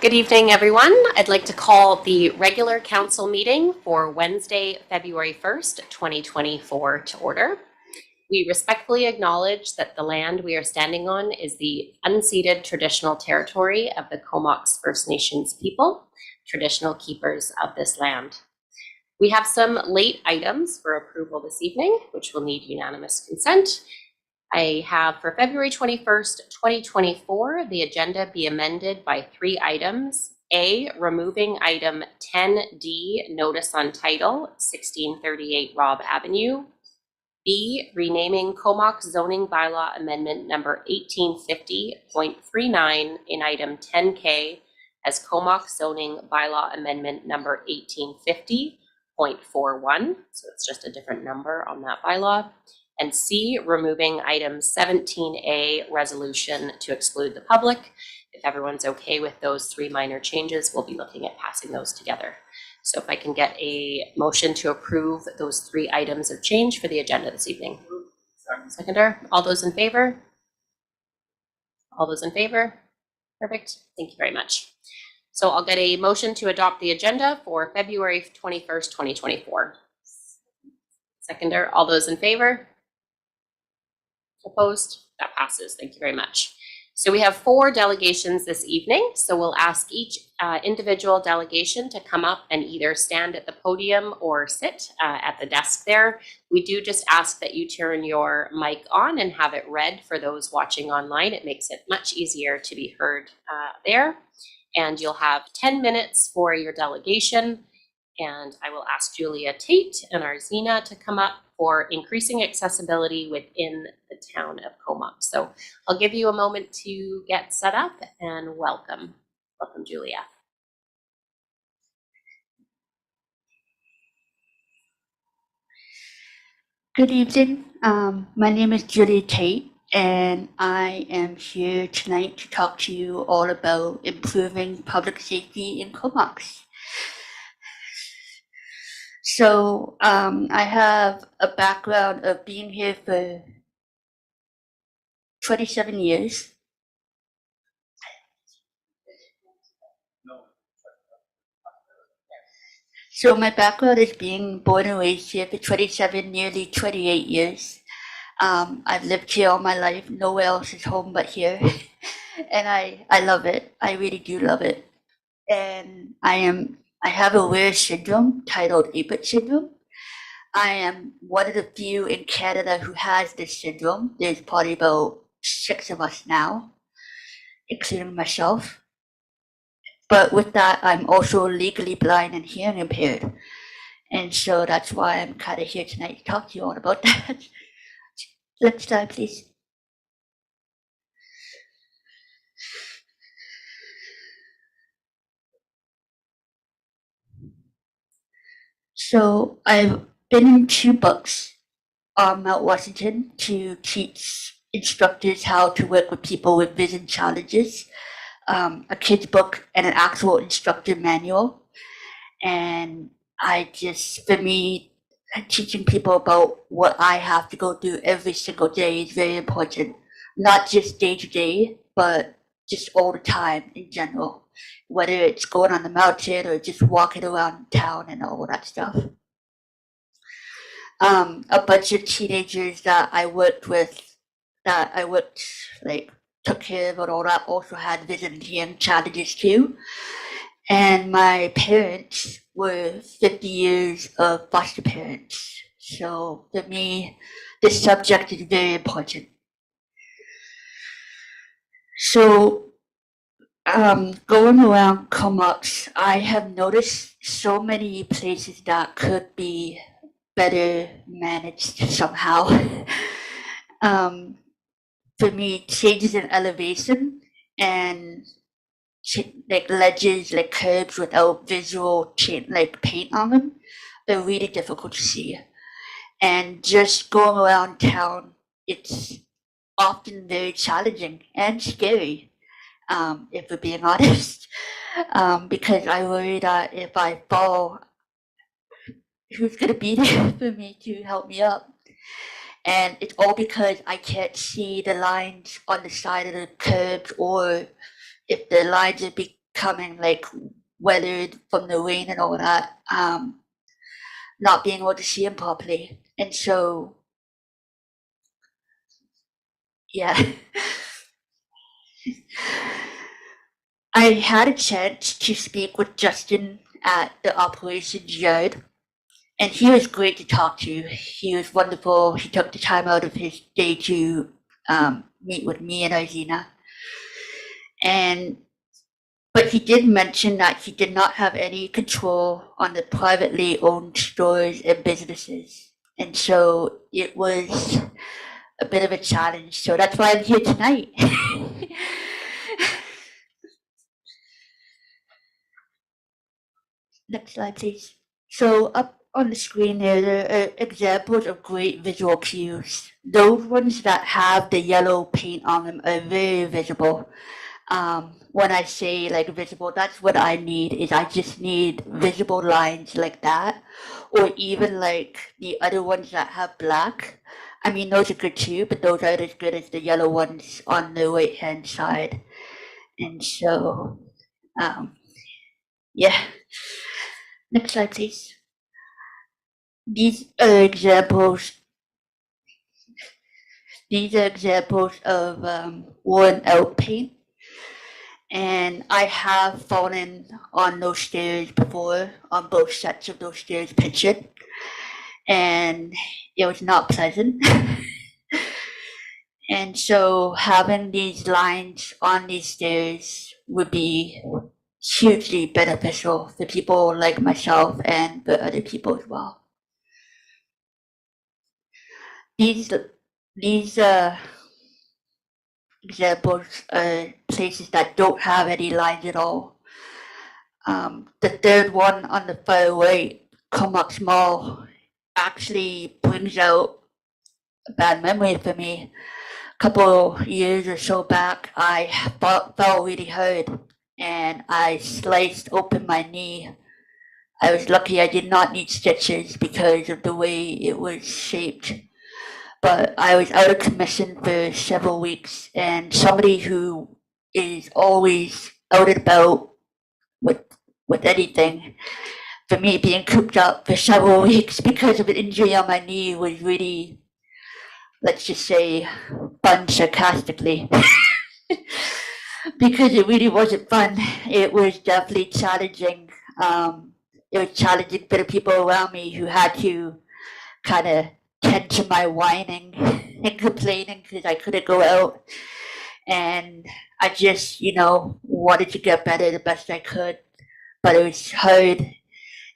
Good evening, everyone. I'd like to call the regular council meeting for Wednesday, February 1st, 2024 to order. We respectfully acknowledge that the land we are standing on is the unceded traditional territory of the Comox First Nations people, traditional keepers of this land. We have some late items for approval this evening, which will need unanimous consent. I have for February 21st, 2024, the agenda be amended by 3 items. A, removing item 10D, notice on title, 1638 Robb Avenue. B, renaming Comox zoning bylaw amendment number 1850.39 in item 10K as Comox zoning bylaw amendment number 1850.41. So it's just a different number on that bylaw. And C, removing item 17A, resolution to exclude the public. If everyone's okay with those 3 minor changes, we'll be looking at passing those together. So if I can get a motion to approve those 3 items of change for the agenda this evening. Seconder, all those in favor? All those in favor? Perfect, thank you very much. So I'll get a motion to adopt the agenda for February 21st, 2024. Seconder, all those in favor? Opposed? That passes. Thank you very much. So we have 4 delegations this evening. So we'll ask each individual delegation to come up and either stand at the podium or sit at the desk there. We do just ask that you turn your mic on and have it read for those watching online. It makes it much easier to be heard there. And you'll have 10 minutes for your delegation. And I will ask Julia Tate and Arzina to come up for increasing accessibility within the town of Comox. So I'll give you a moment to get set up and welcome. Welcome, Julia. Good evening. My name is Julia Tate, and I am here tonight to talk to you all about improving public safety in Comox. So I have a background of being here for 27 years. So my background is being born and raised here for 27, nearly 28 years. I've lived here all my life. Nowhere else is home but here. And I love it. I really do love it. And I have a rare syndrome titled Apert syndrome. I am one of the few in Canada who has this syndrome. There's probably about 6 of us now, including myself. But with that, I'm also legally blind and hearing impaired. And so that's why I'm kind of here tonight to talk to you all about that. Next slide, please. So I've been in 2 books on Mount Washington to teach instructors how to work with people with vision challenges, a kid's book and an actual instructor manual. And for me, teaching people about what I have to go through every single day is very important, not just day to day, but just all the time in general, whether it's going on the mountain or just walking around town and all that stuff. A bunch of teenagers that I worked with, took care of and all that, also had vision and hearing challenges too. And my parents were 50 years of foster parents. So for me, this subject is very important. So going around Comox, I have noticed so many places that could be better managed somehow. For me, changes in elevation and like ledges, like curbs without visual like paint on them, they're really difficult to see. And just going around town, it's often very challenging and scary, if we're being honest, because I worry that if I fall, who's gonna be there for me to help me up? And it's all because I can't see the lines on the side of the curbs, or if the lines are becoming like weathered from the rain and all that, not being able to see them properly. And so, yeah. I had a chance to speak with Justin at the operations yard, and he was great to talk to. He was wonderful. He took the time out of his day to meet with me and Arzina. But he did mention that he did not have any control on the privately owned stores and businesses. And so it was a bit of a challenge. So that's why I'm here tonight. Next slide, please. So up on the screen there are examples of great visual cues. Those ones that have the yellow paint on them are very visible. When I say like visible, that's what I need. Is I just need visible lines like that, or even like the other ones that have black. I mean, those are good too, but those aren't as good as the yellow ones on the right hand side. And so, yeah. Next slide, please. These are examples. These are examples of worn out paint. And I have fallen on those stairs before, on both sets of those stairs pictured, and it was not pleasant. And so having these lines on these stairs would be hugely beneficial for people like myself and for other people as well. These examples are places that don't have any lines at all. The third one on the far right, Comox Mall, actually brings out a bad memory for me. A couple years or so back, I fell really hard and I sliced open my knee. I was lucky I did not need stitches because of the way it was shaped. But I was out of commission for several weeks, and somebody who is always out and about with anything, for me being cooped up for several weeks because of an injury on my knee was really, let's just say, fun sarcastically. Because it really wasn't fun. It was definitely challenging. It was challenging for the people around me who had to kind of tend to my whining and complaining because I couldn't go out. And I just, wanted to get better the best I could. But it was hard.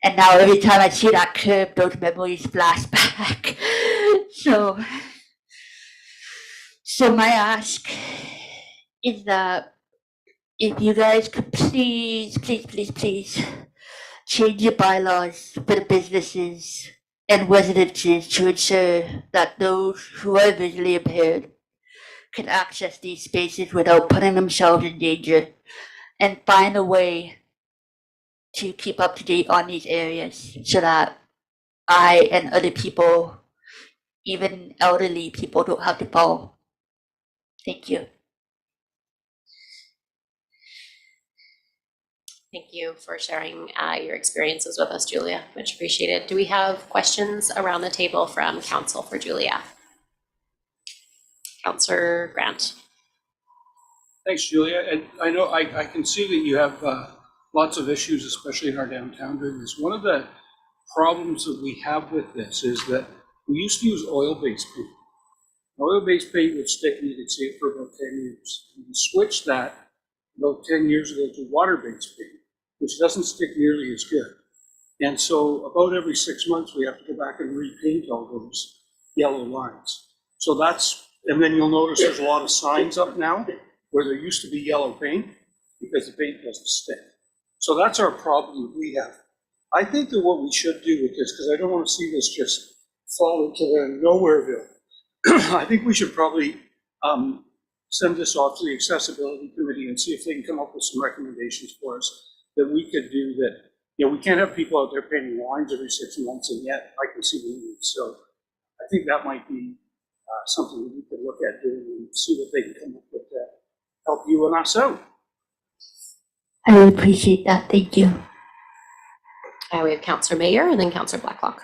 And now every time I see that curve, those memories flash back. So my ask is that if you guys could please change your bylaws for the businesses and residences to ensure that those who are visually impaired can access these spaces without putting themselves in danger, and find a way to keep up to date on these areas so that I and other people, even elderly people, don't have to fall. Thank you. Thank you for sharing your experiences with us, Julia. Much appreciated. Do we have questions around the table from Council for Julia? Councillor Grant. Thanks, Julia. And I know I can see that you have lots of issues, especially in our downtown doing this. One of the problems that we have with this is that we used to use oil-based paint. Oil-based paint would stick and you could see it for about 10 years. We switched that about 10 years ago to water-based paint, which doesn't stick nearly as good. And so about every 6 months, we have to go back and repaint all those yellow lines. So that's, and then you'll notice there's a lot of signs up now where there used to be yellow paint because the paint doesn't stick. So that's our problem that we have. I think that what we should do with this, because I don't want to see this just fall into the nowhereville, I think we should probably send this off to the accessibility committee and see if they can come up with some recommendations for us that we could do that. We can't have people out there painting lines every 6 months, and yet I can see the need. So I think that might be something that you could look at doing and see what they can come up with to help you and us out. I really appreciate that. Thank you. We have Councillor Mayer and then Councillor Blacklock.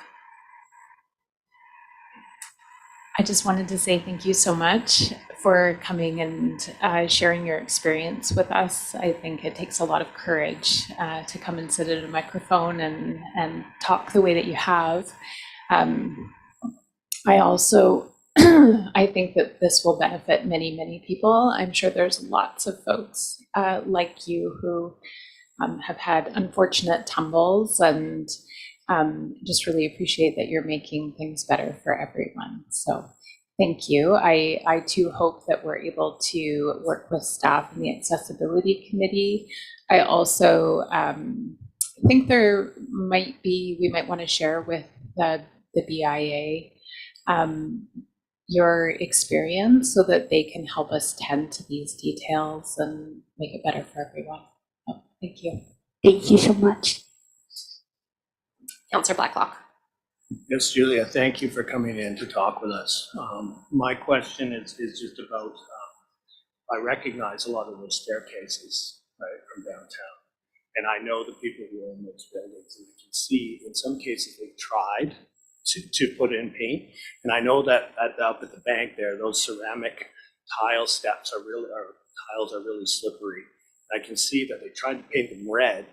I just wanted to say thank you so much for coming and sharing your experience with us. I think it takes a lot of courage to come and sit at a microphone and talk the way that you have. I also, I think that this will benefit many, many people. I'm sure there's lots of folks like you who have had unfortunate tumbles, and just really appreciate that you're making things better for everyone. So thank you. I too hope that we're able to work with staff in the accessibility committee. I also think we might want to share with the BIA your experience so that they can help us tend to these details and make it better for everyone. Oh, thank you. Thank you so much. Councillor Blacklock. Yes, Julia, thank you for coming in to talk with us. My question is just about, I recognize a lot of those staircases, right, from downtown. And I know the people who own those buildings, and I can see in some cases they've tried to put in paint. And I know that up at the bank there, those ceramic tile steps tiles are really slippery. I can see that they tried to paint them red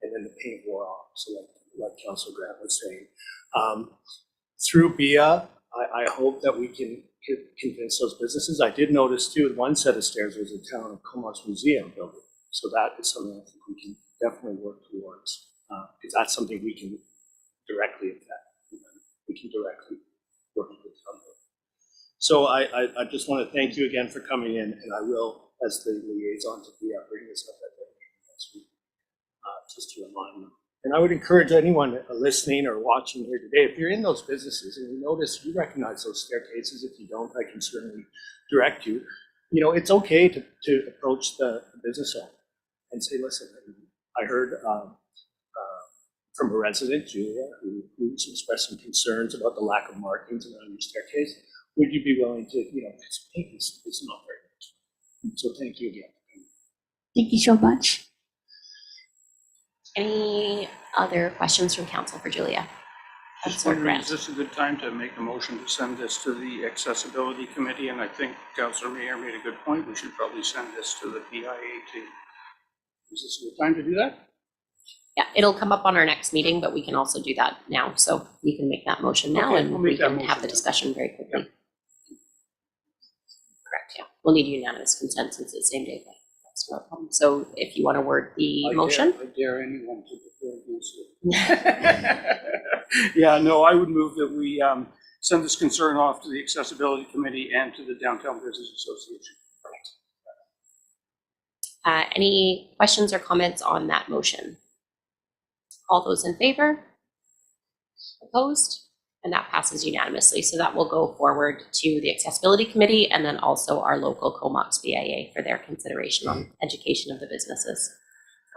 and then the paint wore off. So like Councilor Grant was saying, through BIA, I hope that we can convince those businesses. I did notice too, one set of stairs was a Town of Comox Museum building. So that is something I think we can definitely work towards, because that's something we can directly affect. We can directly work with them. So I just want to thank you again for coming in, and I will, as the liaison to BIA, bring this up at the next week, just to remind them. And I would encourage anyone listening or watching here today, if you're in those businesses and you notice, you recognize those staircases. If you don't, I can certainly direct you. You know, it's okay to approach the business owner and say, listen, I heard from a resident, Julia, who's expressed some concerns about the lack of markings around your staircase. Would you be willing to, because paint is not very much. So thank you again. Thank you so much. Any other questions from council for Julia? Just Councillor wondering, Grant. is this a good time to make a motion to send this to the accessibility committee? And I think Councillor Mayer made a good point. We should probably send this to the BIA too. Is this a good time to do that? Yeah, it'll come up on our next meeting, but we can also do that now. So you can make that motion now, Okay, and we'll we make that can have motion the then. discussion very quickly. Correct, yeah. We'll need unanimous consent since it's same day, but that's no problem. So if you want to word the motion. I dare anyone to declare against it. Yeah, no, I would move that we send this concern off to the accessibility committee and to the Downtown Business Association. Any questions or comments on that motion? All those in favor? Opposed? And that passes unanimously. So that will go forward to the accessibility committee and then also our local Comox BIA for their consideration on education of the businesses.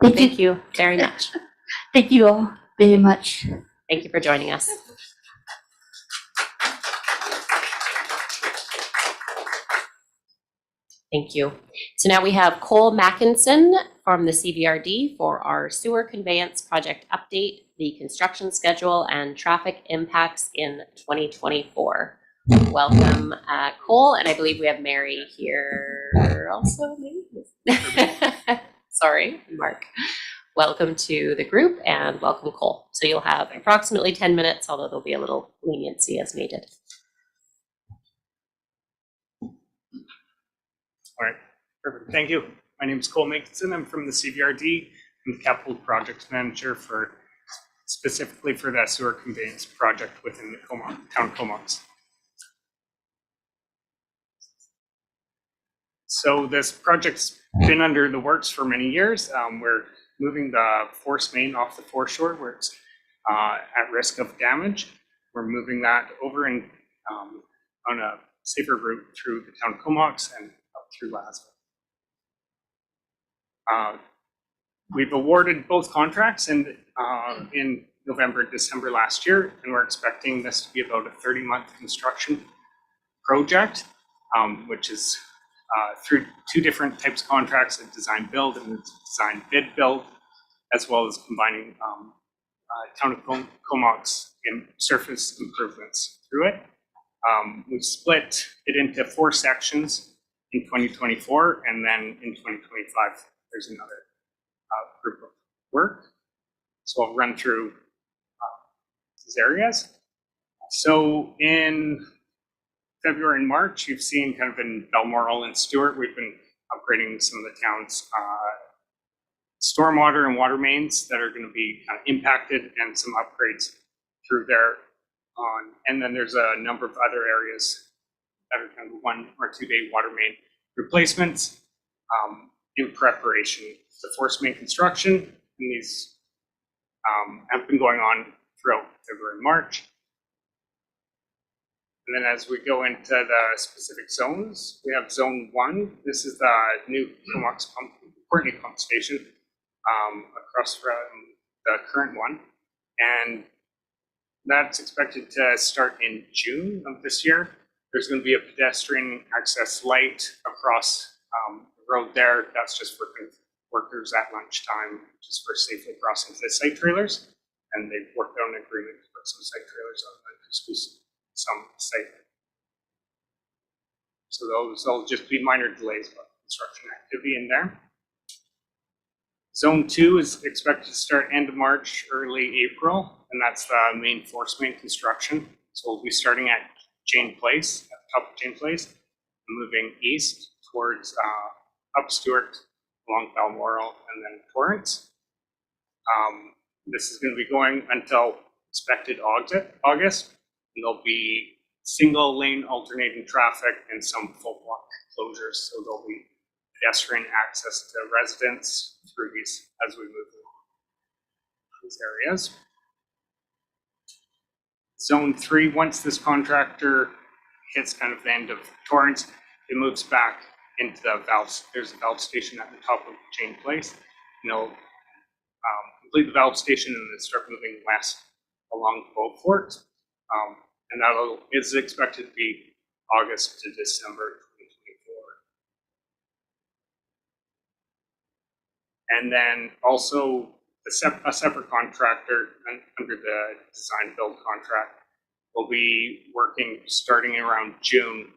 Thank you very much. Thank you all very much. Thank you for joining us. Thank you. So now we have Cole Mackinson from the CVRD for our sewer conveyance project update, the construction schedule, and traffic impacts in 2024. Welcome, Cole, and I believe we have Mary here also, maybe? Sorry, Mark. Welcome to the group and welcome, Cole. So you'll have approximately 10 minutes, although there'll be a little leniency as needed. All right, perfect. Thank you. My name is Cole Mackinson. I'm from the CVRD. I'm the capital project manager specifically for that sewer conveyance project within the town of Comox. So this project's been under the works for many years. We're moving the force main off the foreshore where it's at risk of damage. We're moving that over and on a safer route through the town of Comox and up through Lasville. We've awarded both contracts in November, December last year, and we're expecting this to be about a 30-month construction project, which is through two different types of contracts, a design build and a design bid build, as well as combining Town of Comox surface improvements through it. We split it into 4 sections in 2024, and then in 2025, there's another group of work. So I'll run through these areas. So in February and March, you've seen kind of in Balmoral and Stewart, we've been upgrading some of the town's stormwater and water mains that are going to be kind of impacted, and some upgrades through there on. And then there's a number of other areas that are kind of 1 or 2 day water main replacements in preparation for force main construction. And these have been going on throughout February and March. And then as we go into the specific zones, we have zone 1. This is the new Courtney pump station across from the current one. And that's expected to start in June of this year. There's going to be a pedestrian access light across the road there. That's just for workers at lunchtime, just for safely crossing the site trailers. And they've worked out an agreement to put some site trailers on that exclusive some site. So those will just be minor delays of construction activity in there. Zone 2 is expected to start end of March, early April, and that's the main force main construction. So we'll be starting at Jane Place, at the top of Jane Place, and moving east towards up Stewart, along Balmoral, and then Torrance. This is going to be going until expected August. And there'll be single lane alternating traffic and some full block closures. So there'll be pedestrian access to residents through these as we move along these areas. Zone 3, once this contractor hits kind of the end of Torrance, it moves back into the valve. There's a valve station at the top of Jane Place. And they'll complete the valve station and then start moving west along Beaufort. And that is expected to be August to December 2024. And then also a separate contractor under the design build contract will be working starting around June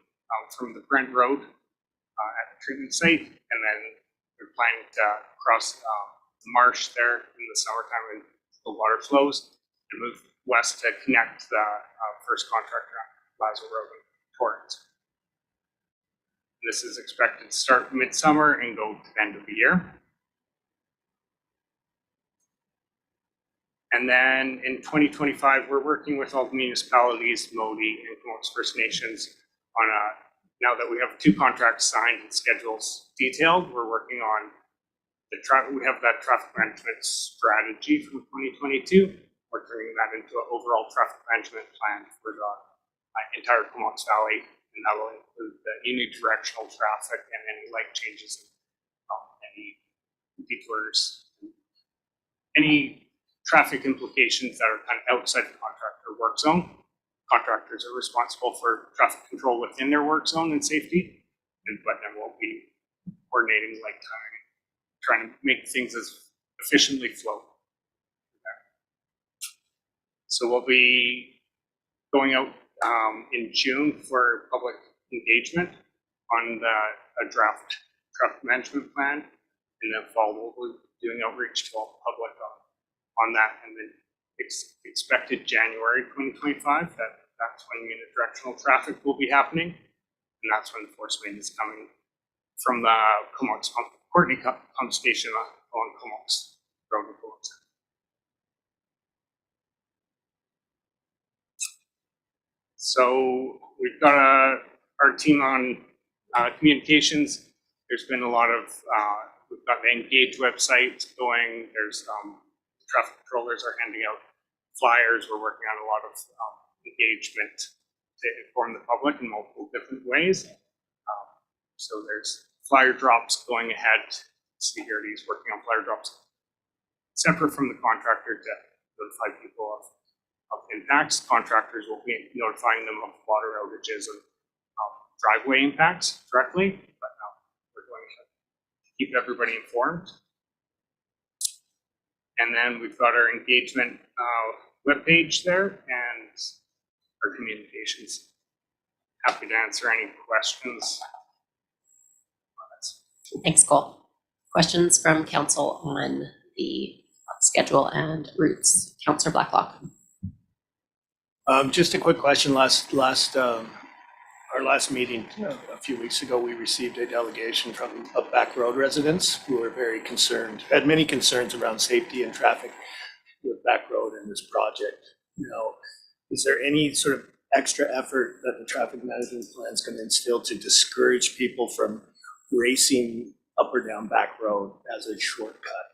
from the Brent Road at the treatment site. And then we're planning to cross the marsh there in the summertime when the water flows and move west to connect the first contractor on Lazo Road in Torrance. This is expected to start midsummer and go to the end of the year. And then in 2025, we're working with all the municipalities, Modi and Comox First Nations on now that we have 2 contracts signed and schedules detailed, we're working on we have that traffic management strategy from 2022. We're turning that into an overall traffic management plan for the entire Comox Valley, and that will include the unidirectional traffic and any light changes, any detours, any traffic implications that are kind of outside the contractor work zone. Contractors are responsible for traffic control within their work zone and safety, but then we'll be coordinating light timing, trying to make things as efficiently flow. So we'll be going out in June for public engagement on a draft traffic management plan. In the fall, we'll be doing outreach to all the public on that, and then expected January 2025, that's when unidirectional traffic will be happening, and that's when the force main is coming from the Comox Courtney pump station along Comox Road in Comox. So we've got our team on communications. There's been a lot of, we've got the Engage website going. There's traffic controllers are handing out flyers. We're working on a lot of engagement to inform the public in multiple different ways. So there's flyer drops going ahead. Security is working on flyer drops separate from the contractor to notify people of impacts. Contractors will be notifying them of water outages and driveway impacts directly, but we're going to keep everybody informed. And then we've got our engagement webpage there and our communications. Happy to answer any questions. Thanks, Cole. Questions from council on the schedule and routes? Councillor Blacklock. Just a quick question. Our last meeting a few weeks ago, we received a delegation from Back Road residents who were very concerned, had many concerns around safety and traffic with Back Road and this project. Now, is there any sort of extra effort that the traffic management plan is going to instill to discourage people from racing up or down Back Road as a shortcut?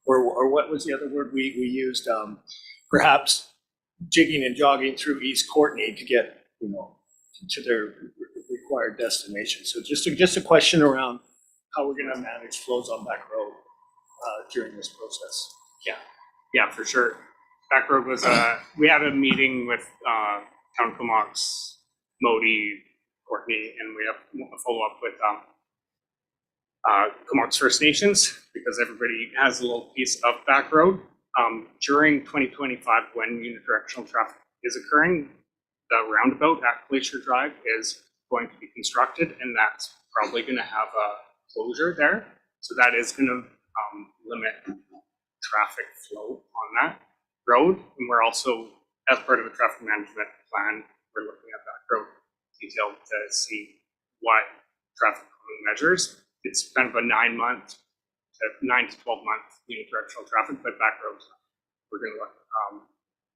Or what was the other word we used? Perhaps jigging and jogging through East Courtney to get, to their required destination. So just a question around how we're going to manage flows on Back Road during this process. Yeah, for sure. Back Road was we had a meeting with Town Comox, Modi, Courtney, and we have a follow up with Comox First Nations because everybody has a little piece of Back Road. During 2025, when unidirectional traffic is occurring, the roundabout at Glacier Drive is going to be constructed, and that's probably going to have a closure there. So that is going to limit traffic flow on that road. And we're also, as part of the traffic management plan, we're looking at that road detailed to see what traffic calming measures. It's kind of a 9 to 12 month unidirectional traffic, but Back roads, we're going to look.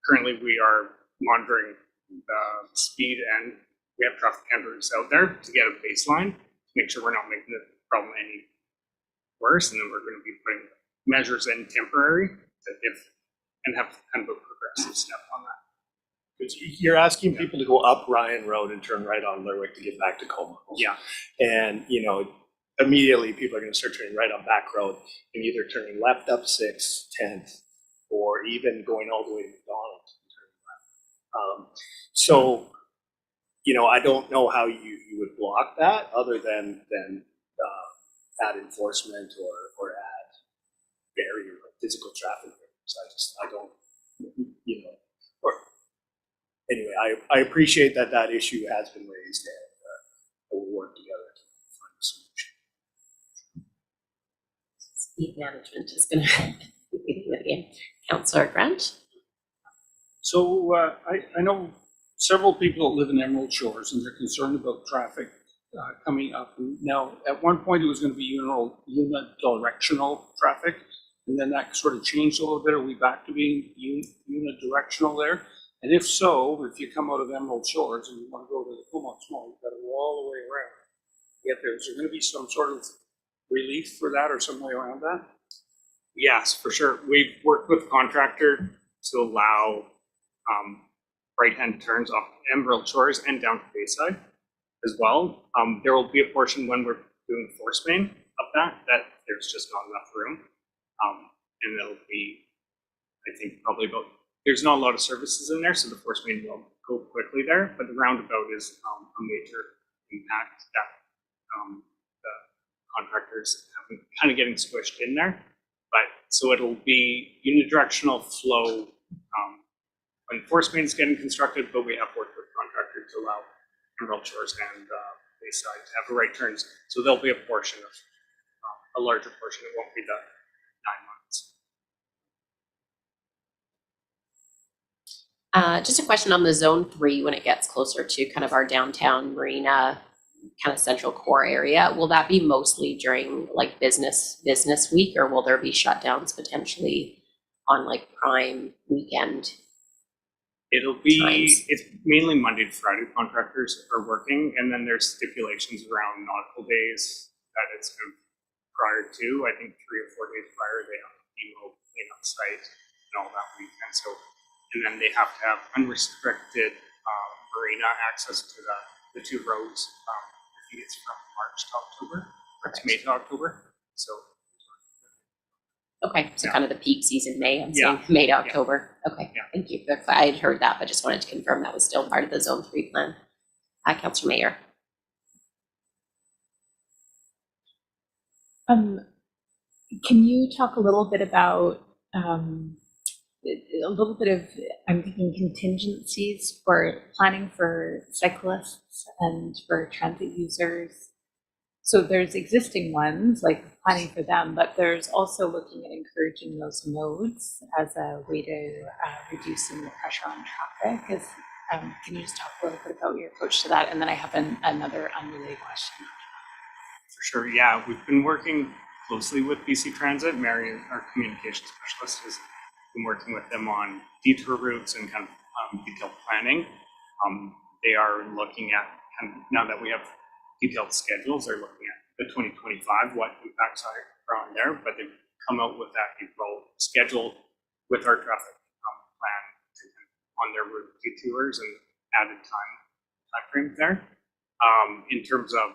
Currently, we are monitoring the speed, and we have traffic cameras out there to get a baseline to make sure we're not making the problem any worse. And then we're going to be putting measures in temporary and have kind of a progressive step on that. You're asking people to go up Ryan Road and turn right on Lerwick to get back to Como. Yeah. And, immediately people are going to start turning right on Back Road and either turning left up 6th, 10th, or even going all the way to McDonald's and turning left. So, I don't know how you would block that other than add enforcement or add barrier, like physical traffic barriers. I don't, or anyway, I appreciate that issue has been raised and we'll work together to find a solution. Speed management is going to be the game. Councillor Grant. So I know several people that live in Emerald Shores and they're concerned about traffic coming up. Now, at one point it was going to be unidirectional traffic, and then that sort of changed a little bit. Are we back to being unidirectional there? And if so, if you come out of Emerald Shores and you want to go to the Comox Mall, you've got to go all the way around to get there. Is there going to be some sort of relief for that or some way around that? Yes, for sure. We've worked with contractor to allow right-hand turns off Emerald Shores and down to Bayside as well. There will be a portion when we're doing the force main up that there's just not enough room. And it'll be, I think, probably about, there's not a lot of services in there, so the force main will go quickly there, but the roundabout is a major impact that the contractors have been kind of getting squished in there. But so it'll be unidirectional flow when force main is getting constructed, but we have worked with contractors to allow Emerald Shores and Bayside to have the right turns. So there'll be a portion of a larger portion. It won't be the 9 months. Just a question on the zone 3 when it gets closer to kind of our downtown marina, kind of central core area. Will that be mostly during like business week, or will there be shutdowns potentially on like prime weekend? It'll be, times? it's mainly Monday to Friday contractors are working, and then there's stipulations around nautical days that it's kind of prior to, I think 3 or 4 days prior, they have to be on site and all that weekend. So, and then they have to have unrestricted marina access to the 2 roads. I think it's from March to October, or it's May to October. So. Okay, so kind of the peak season May, I'm Yeah. saying May to October. Okay, Yeah. thank you. I had heard that, but just wanted to confirm that was still part of the zone 3 plan. Councillor Mayor. Can you talk a little bit about a little bit of, I'm thinking, contingencies for planning for cyclists and for transit users? So there's existing ones, like planning for them, but there's also looking at encouraging those modes as a way to reducing the pressure on traffic. Can you just talk a little bit about your approach to that? And then I have another unrelated question. For sure, yeah. We've been working closely with BC Transit. Mary, our communication specialist, has been working with them on detour routes and kind of detailed planning. They are looking at, kind of, now that we have detailed schedules, they're looking at the 2025, what impacts are on there, but they've come out with that April schedule with our traffic plan on their route detours and added time frame there. In terms of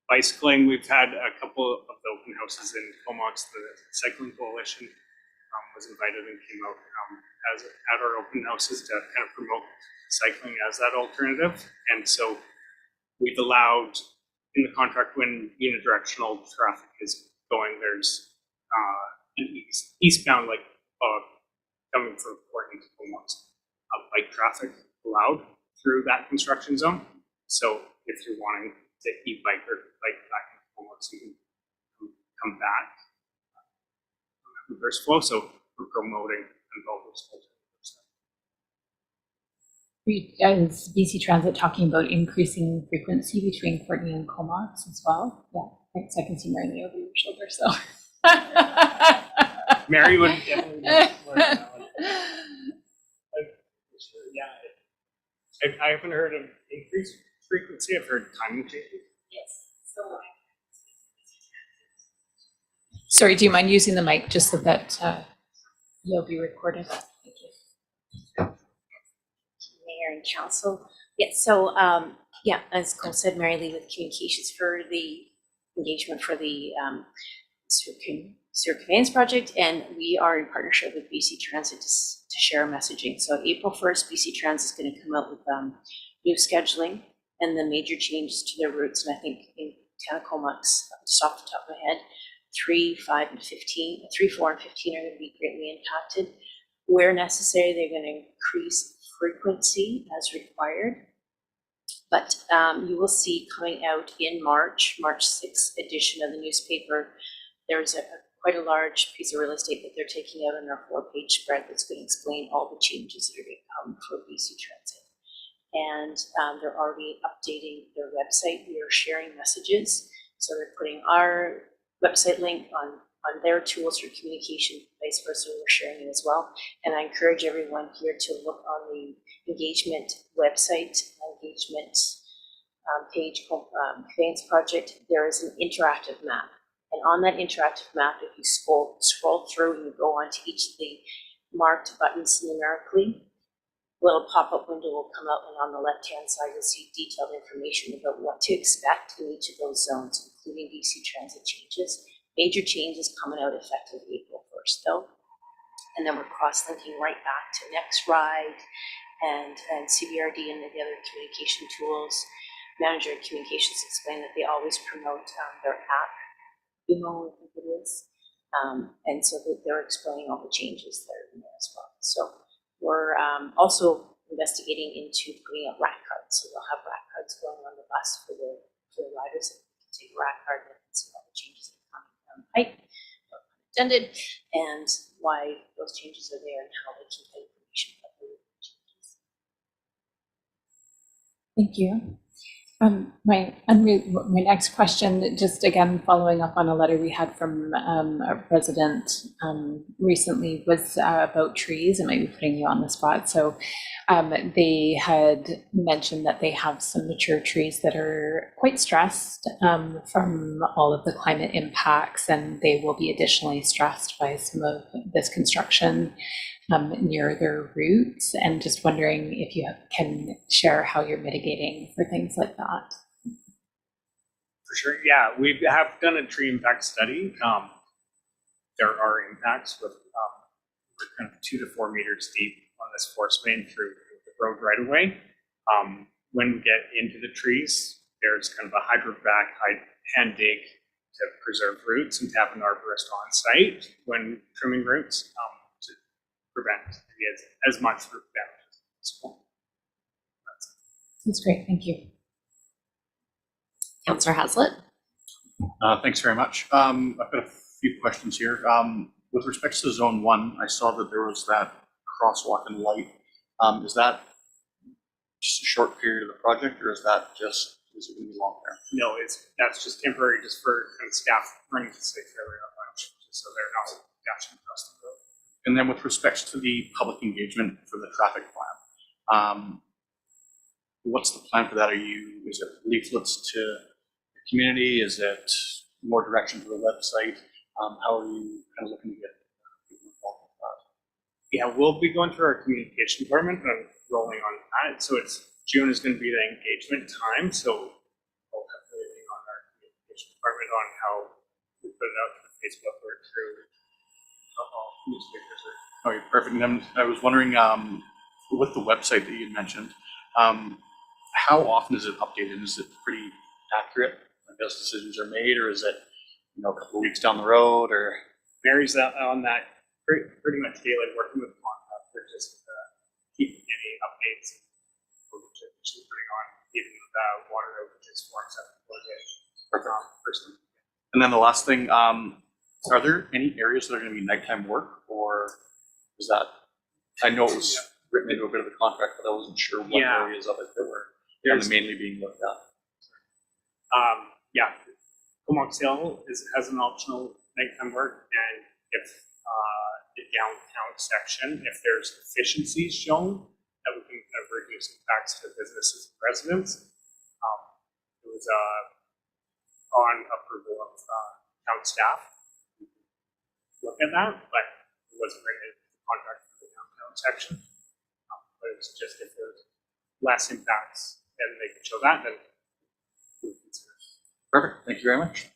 bicycling, we've had a couple of the open houses in Comox. The Cycling Coalition was invited and came out at our open houses to kind of promote cycling as that alternative. And so we've allowed in the contract when unidirectional traffic is going, there's an eastbound, like coming from Port into Comox, bike traffic allowed through that construction zone. So if you're wanting to e-bike or bike back into Comox, you can come back on that reverse flow. So we're promoting and all those alternatives. Is BC Transit talking about increasing frequency between Courtney and Comox as well? Yeah, thanks. I can see Mary Lee over your shoulder, so. Mary would definitely more that one. Yeah, I haven't heard of increased frequency. I've heard timing changes. Yes. Sorry, do you mind using the mic just so that you'll be recorded? Thank you. Mayor and Council. Yes, so yeah, as Cole said, Mary Lee with Communications for the engagement for the sewer conveyance project, and we are in partnership with BC Transit to share messaging. So April 1st, BC Transit is going to come out with new scheduling and the major changes to their routes. And I think in town of Comox, just off the top of my head, 3, 5, and 15, 3, 4, and 15 are going to be greatly impacted. Where necessary, they're going to increase frequency as required. But you will see coming out in March 6th edition of the newspaper, there's quite a large piece of real estate that they're taking out in their 4-page spread that's going to explain all the changes that are going to come for BC Transit. And they're already updating their website. We are sharing messages. So they're putting our website link on their tools for communication, vice versa, we're sharing it as well. And I encourage everyone here to look on the engagement website, engagement page called Conveyance Project. There is an interactive map. And on that interactive map, if you scroll through and you go onto each of the marked buttons numerically, a little pop-up window will come up, and on the left-hand side, you'll see detailed information about what to expect in each of those zones, including BC Transit changes. Major changes coming out effective April 1st, though. And then we're cross-linking right back to NextRide and CBRD and the other communication tools. Manager of Communications explained that they always promote their app, I think it is. And so they're explaining all the changes that are in there as well. So we're also investigating into putting up rack cards. So they'll have rack cards going on the bus for the riders that can take a rack card and see all the changes that are coming down the pipe, intended, and why those changes are there and how they keep that information about the changes. Thank you. My next question, just again following up on a letter we had from a resident recently, was about trees. It might be putting you on the spot. So they had mentioned that they have some mature trees that are quite stressed from all of the climate impacts, and they will be additionally stressed by some of this construction near their roots, and just wondering if you can share how you're mitigating for things like that. For sure, yeah, we have done a tree impact study. There are impacts with we're kind of 2 to 4 meters deep on this force main through the road right away. When we get into the trees, there's kind of a hydrovac hand dig to preserve roots and to have an arborist on site when trimming roots to prevent maybe as much root damage as possible. That's great, thank you. Councillor Haslett? Thanks very much. I've got a few questions here. With respect to Zone 1, I saw that there was that crosswalk and light. Is that just a short period of the project, or is it going to be long term? No, that's just temporary, just for kind of staff running to safe area lunch, so they're not dashing across the road. And then with respect to the public engagement for the traffic plan, what's the plan for that? Is it leaflets to the community? Is it more direction to the website? How are you kind of looking to get people involved with that? Yeah, we'll be going through our communication department and rolling on that. So June is going to be the engagement time. So we'll have to lean on our communication department on how we put it out to Facebook or through newspapers. Okay, perfect. And then I was wondering, with the website that you mentioned, how often is it updated? Is it pretty accurate as decisions are made, or is it a couple of weeks down the road, or? Mary's on that pretty much daily, working with contractors, just keeping any updates. We're just putting on even the water outages for acceptable person. And then the last thing, are there any areas that are going to be nighttime work, or is that? I know it was written into a bit of the contract, but I wasn't sure what areas of it that were mainly being looked at. Yeah, Comox Hill has an optional nighttime work, and if the downtown section, if there's efficiencies shown that we can kind of reduce impacts to businesses and residents, it was on approval of town staff. Look at that, but it wasn't written into the contract for the downtown section. But it's just if there's less impacts, and they can show that, then we would consider. Perfect. Thank you very much.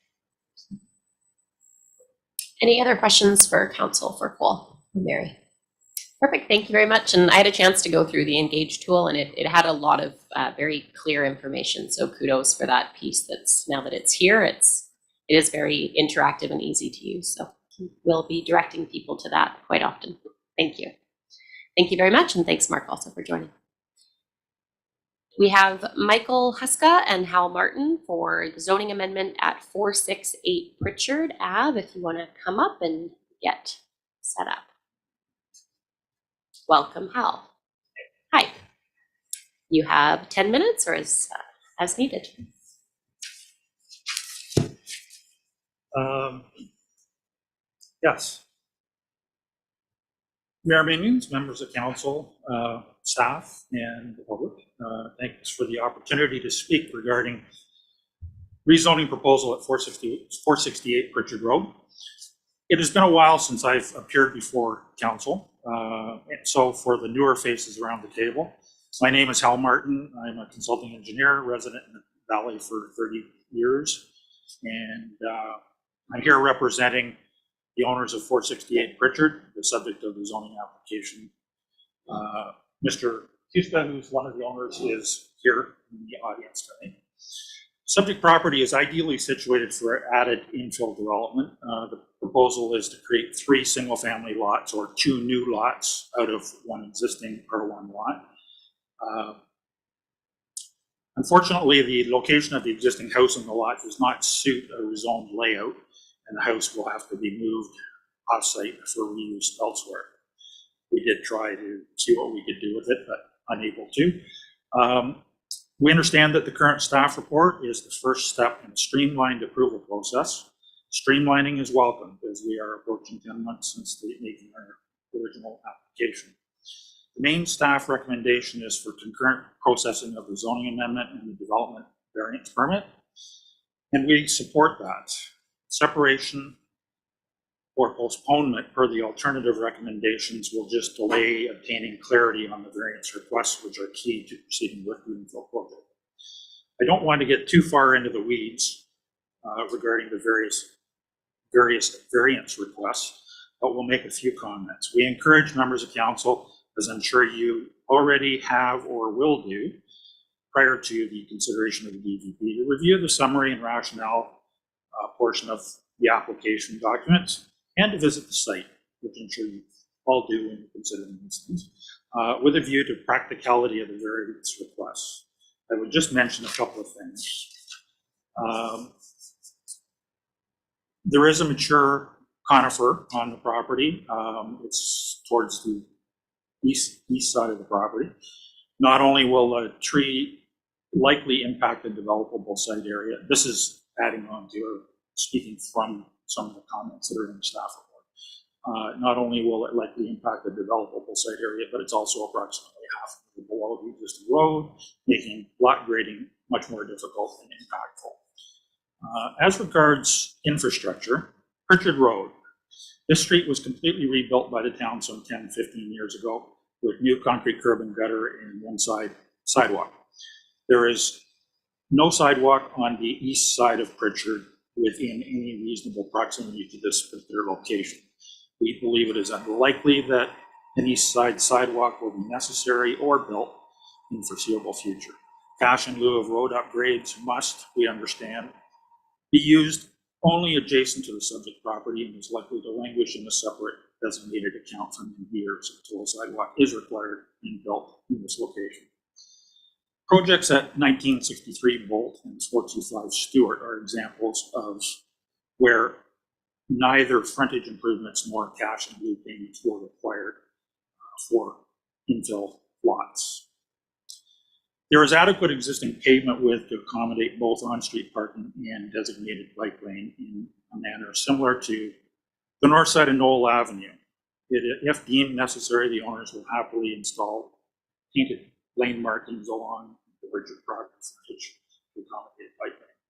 Any other questions for Council for Cole and Mary? Perfect, thank you very much. And I had a chance to go through the Engage tool, and it had a lot of very clear information. So kudos for that piece. Now that it's here, it is very interactive and easy to use. So we'll be directing people to that quite often. Thank you. Thank you very much, and thanks, Mark, also for joining. We have Michael Huska and Hal Martin for the zoning amendment at 468 Pritchard Ave, if you want to come up and get set up. Welcome, Hal. Hi. You have 10 minutes, or as needed. Yes. Mayor Minions, members of council, staff, and the public, thanks for the opportunity to speak regarding rezoning proposal at 468 Pritchard Road. It has been a while since I've appeared before council, and so for the newer faces around the table, my name is Hal Martin. I'm a consulting engineer, resident in the Valley for 30 years, and I'm here representing the owners of 468 Pritchard, the subject of the zoning application. Mr. Huska, who's one of the owners, is here in the audience today. Subject property is ideally situated for added infill development. The proposal is to create 3 single-family lots, or 2 new lots out of one existing R1 lot. Unfortunately, the location of the existing house on the lot does not suit a rezoned layout, and the house will have to be moved off-site for reuse elsewhere. We did try to see what we could do with it, but unable to. We understand that the current staff report is the first step in a streamlined approval process. Streamlining is welcome, as we are approaching 10 months since making our original application. The main staff recommendation is for concurrent processing of the zoning amendment and the development variance permit, and we support that. Separation or postponement per the alternative recommendations will just delay obtaining clarity on the variance requests, which are key to proceeding with the infill project. I don't want to get too far into the weeds regarding the various variance requests, but we'll make a few comments. We encourage members of council, as I'm sure you already have or will do, prior to the consideration of the DVP, to review the summary and rationale portion of the application documents and to visit the site, which I'm sure you all do when you consider these things, with a view to practicality of the various requests. I would just mention a couple of things. There is a mature conifer on the property. It's towards the east side of the property. Not only will the tree likely impact the developable site area, this is adding on to or speaking from some of the comments that are in the staff report. Not only will it likely impact the developable site area, but it's also approximately half below the existing road, making lot grading much more difficult and impactful. As regards infrastructure, Pritchard Road. This street was completely rebuilt by the town some 10, 15 years ago with new concrete curb and gutter and one side sidewalk. There is no sidewalk on the east side of Pritchard within any reasonable proximity to this particular location. We believe it is unlikely that an east side sidewalk will be necessary or built in the foreseeable future. Cash in lieu of road upgrades must, we understand, be used only adjacent to the subject property and is likely to languish in a separate designated account for many years until a sidewalk is required and built in this location. Projects at 1963 Bolt and 425 Stewart are examples of where neither frontage improvements nor cash in lieu payments were required for infill lots. There is adequate existing pavement width to accommodate both on-street parking and designated bike lane in a manner similar to the north side of Knoll Avenue. If deemed necessary, the owners will happily install painted lane markings along the Pritchard property frontage to accommodate bike lane.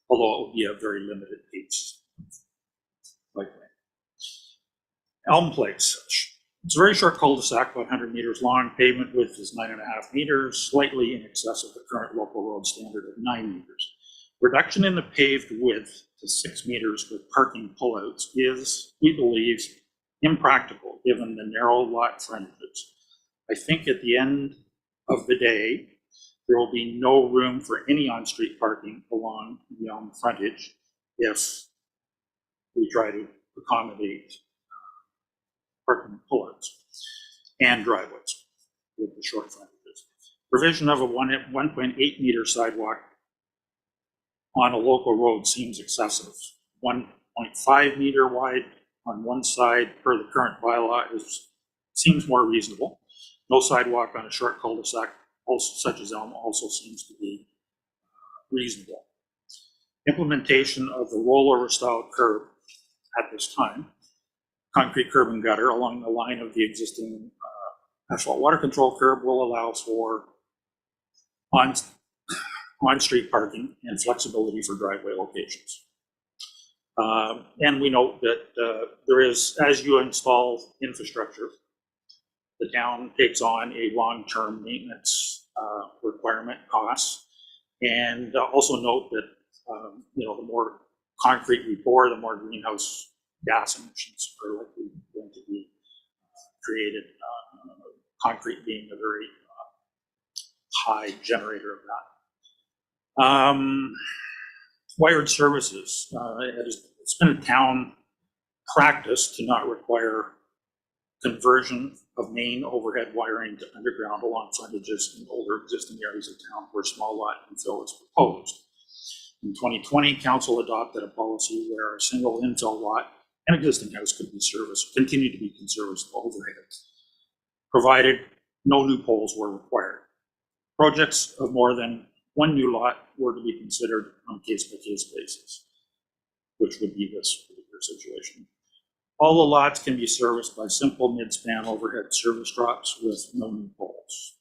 Although it will be a very limited pace bike lane. Elm Place. It's a very short cul-de-sac, about 100 meters long. Pavement width is 9.5 meters, slightly in excess of the current local road standard of 9 meters. Reduction in the paved width to 6 meters with parking pullouts is, we believe, impractical given the narrow lot frontages. I think at the end of the day, there will be no room for any on-street parking along the Elm frontage if we try to accommodate parking pullouts and driveways with the short frontages. Provision of a 1.8 meter sidewalk on a local road seems excessive. 1.5 meter wide on one side per the current bylaw seems more reasonable. No sidewalk on a short cul-de-sac, such as Elm, also seems to be reasonable. Implementation of the rollover style curb at this time, concrete curb and gutter along the line of the existing asphalt water control curb will allow for on-street parking and flexibility for driveway locations. And we note that there is, as you install infrastructure, the town takes on a long-term maintenance requirement costs. And also note that the more concrete we pour, the more greenhouse gas emissions are likely going to be created. Concrete being a very high generator of that. Wired services. It's been a town practice to not require conversion of main overhead wiring to underground along frontages in older existing areas of town where small lot infill is proposed. In 2020, council adopted a policy where a single infill lot and existing house could be continue to be serviceable overhead, provided no new poles were required. Projects of more than one new lot were to be considered on a case-by-case basis, which would be this particular situation. All the lots can be serviced by simple mid-span overhead service drops with no new poles.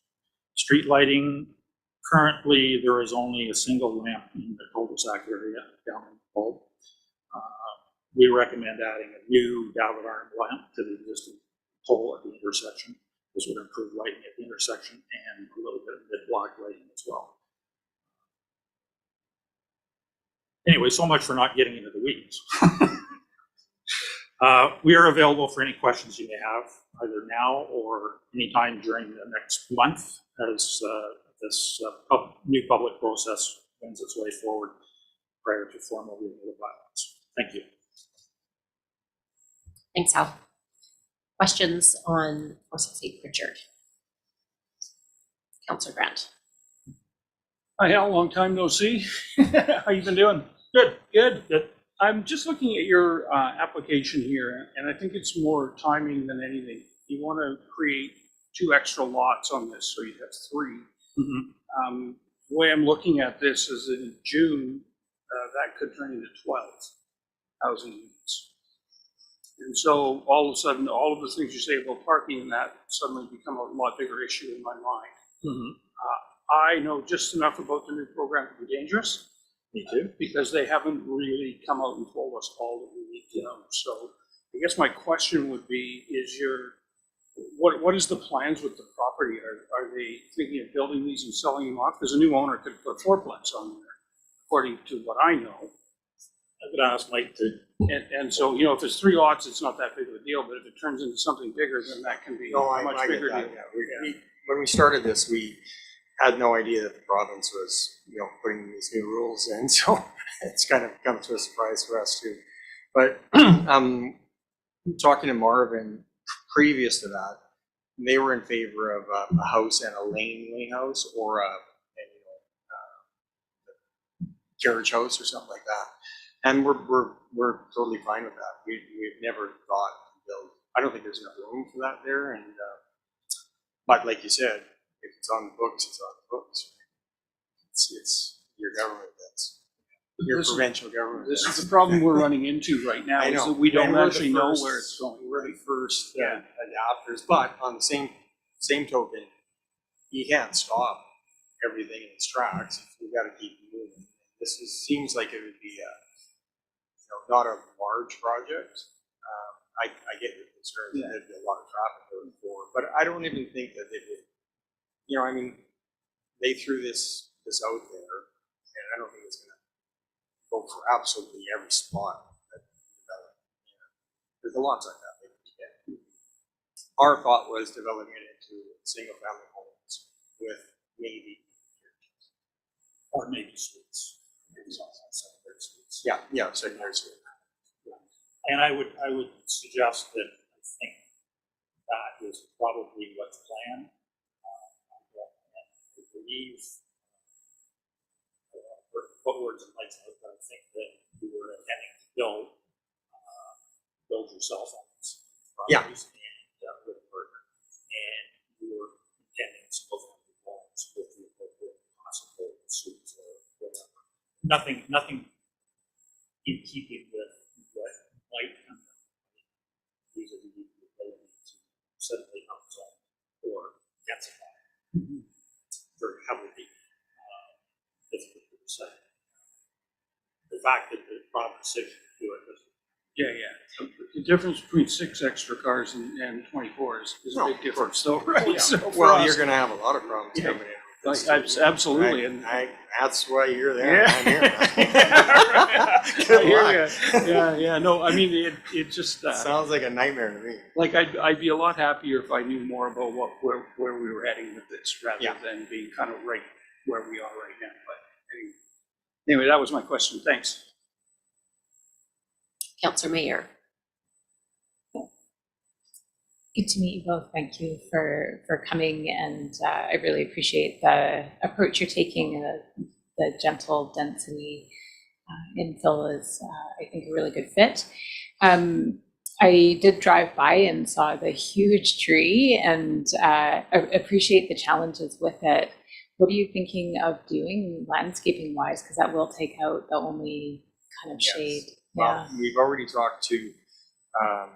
Street lighting, currently there is only a single lamp in the cul-de-sac area down in the bulb. We recommend adding a new David arm lamp to the existing pole at the intersection. This would improve lighting at the intersection and a little bit of mid-block lighting as well. Anyway, so much for not getting into the weeds. We are available for any questions you may have, either now or anytime during the next month as this new public process wins its way forward. prior to formal reading of the bylaws. Thank you. Thanks, Hal. Questions on 468 Pritchard? Councillor Grant. Hi, Hal, long time no see. How you been doing? Good, good, good. I'm just looking at your application here, and I think it's more timing than anything. You want to create 2 extra lots on this, so you have 3. The way I'm looking at this is that in June, that could turn into 12 housing units. And so all of a sudden, all of the things you say about parking and that suddenly become a lot bigger issue in my mind. I know just enough about the new program to be dangerous. Me too. Because they haven't really come out and told us all that we need to know. So I guess my question would be, what is the plans with the property? Are they thinking of building these and selling them off? Because a new owner could put 4plex on there, according to what I know. I'm going to ask Mike to. And so, if it's 3 lots, it's not that big of a deal, but if it turns into something bigger, then that can be No, a much I get bigger that, deal. yeah. When we started this, we had no idea that the province was, putting these new rules in, so it's kind of come to a surprise for us too. But talking to Marvin, previous to that, they were in favor of a house and a laneway house or a carriage house or something like that. And we're totally fine with that. We've never thought to build. I don't think there's enough room for that there. And but like you said, if it's on the books, it's on the books. It's your government that's your provincial government. This is the problem we're running into right now, I is know. that we don't And we're the actually know first- where it's going. We're the first Yeah. adapters, but on the same token, you can't stop everything in its tracks. We've got to keep moving. Seems like it would be not a large project. I get your concerns. Yeah. There'd be a lot of traffic going forward, but I don't even think that they would. They threw this out there, and I don't think it's going to go for absolutely every spot that developed. There's a lot like that they could get. Our thought was developing it into single-family homes with maybe Or maybe suites. Maybe secondary suites. yeah, secondary suite. And I would suggest that I think that is probably what's planned. I believe, put words in Mike's mouth, but I think that you were intending to build yourself on these properties and with a partner. And you were intending to build homes with the appropriate possible suites or whatever. Nothing in keeping with what might come vis-a-vis the ability to suddenly upzone or densify very heavily, difficult to say. The fact that the province said to do it was. Yeah. The difference between 6 extra cars and 24 is a big difference, though, right? Yeah. So for Well, us- you're going to have a lot of problems coming in. with this. Absolutely. Right? That's why you're there. Yeah. I'm here. I hear ya. No, I mean, it just, Sounds like a nightmare to me. like, I'd be a lot happier if I knew more about where we were heading with this, rather Yeah. than being kind of right where we are right now. But anyway, that was my question. Thanks. Councillor Mayer. Good to meet you both. Thank you for coming, and I really appreciate the approach you're taking. The gentle density infill is, I think, a really good fit. I did drive by and saw the huge tree, and I appreciate the challenges with it. What are you thinking of doing landscaping-wise? Because that will take out the only kind of Yes. shade. Well, we've already talked to planning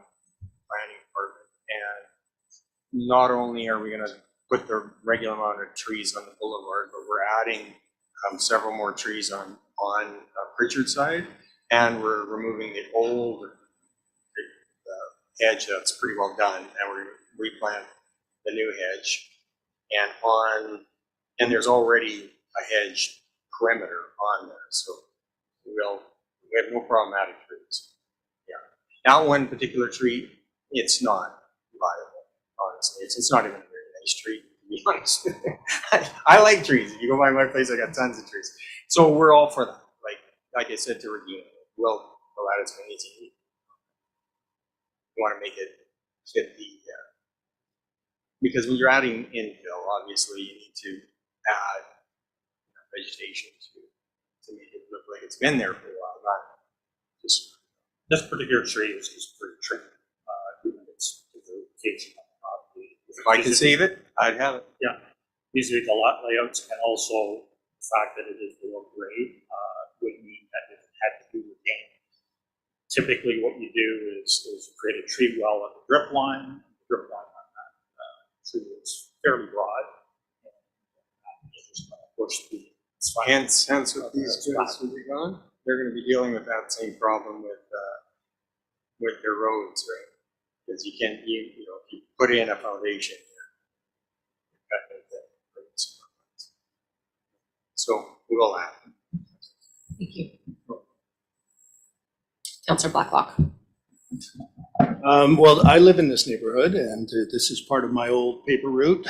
department, and not only are we going to put the regular amount of trees on the boulevard, but we're adding several more trees on Pritchard side, and we're removing the old hedge that's pretty well done, and we're replant the new hedge, and there's already a hedge perimeter on there, so we have no problematic trees. Yeah. Now, one particular tree, it's not viable, honestly. It's not even a very nice tree, to be honest. I like trees. If you go by my place, I got tons of trees. So we're all for that. Like, like I said to Regina, we'll add as many as you need. You want to make it fit the, because when you're adding infill, obviously you need to add vegetation to make it look like it's been there for a while, not just. This particular tree is just pretty trim. Given its location on the property. If I could save it, I'd have it. These are the lot layouts, and also the fact that it is below grade would mean that it had to be retained. Typically, what you do is create a tree well at the drip line. The drip line on that tree is fairly broad. And just push the Hence with these guys will be gone, they're going to be dealing with that same problem with their roads, right? Because you can't, you know, if you put in a foundation, you're cutting the roads. So we will add. Thank you. Councillor Blacklock. Well, I live in this neighborhood, and this is part of my old paper route.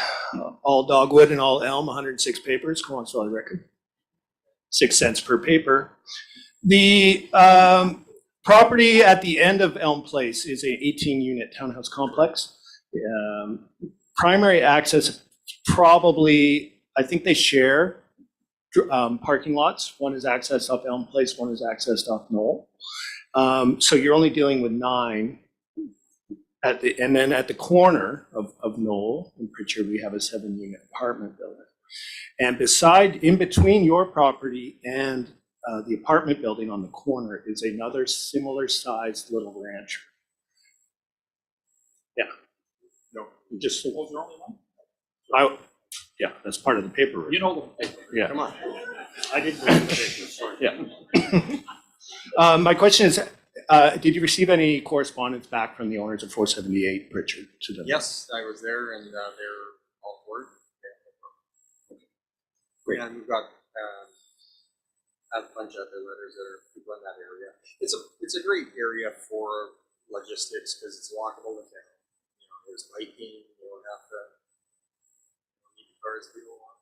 All dogwood and all elm, 106 papers, go on solid record. 6 cents per paper. The property at the end of Elm Place is a 18-unit townhouse complex. Primary access, probably, I think they share parking lots. One is accessed off Elm Place, one is accessed off Knoll. So you're only dealing with 9. And then at the corner of Knoll and Pritchard, we have a 7-unit apartment building. And in between your property and the apartment building on the corner is another similar sized little rancher. Yeah. No, just so. Was there only one? Yeah, that's part of the paper route. You know the paper. Yeah. Come on. I didn't read the paper, sorry. Yeah. My question is, did you receive any correspondence back from the owners of 478 Pritchard to them? Yes, I was there and they're all for it. Great. And we've got a bunch of other letters that are people in that area. It's a great area for logistics because it's walkable to town. You know, there's lighting. You don't have to need cars to go on.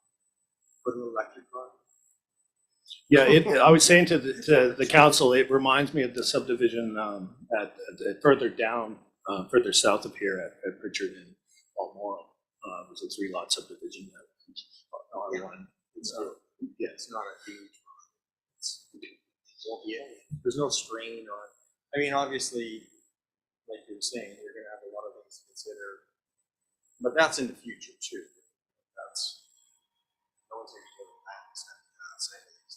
Put an electric on. Yeah, I was saying to the council, it reminds me of the subdivision at further down, further south of here at Pritchard and Balmoral. It was a 3-lot subdivision that R1. Yeah, it's not a huge one. There's no strain on. I mean, obviously, like you were saying, you're going to have a lot of things to consider, but that's in the future too. That's no one's going to go back and say things.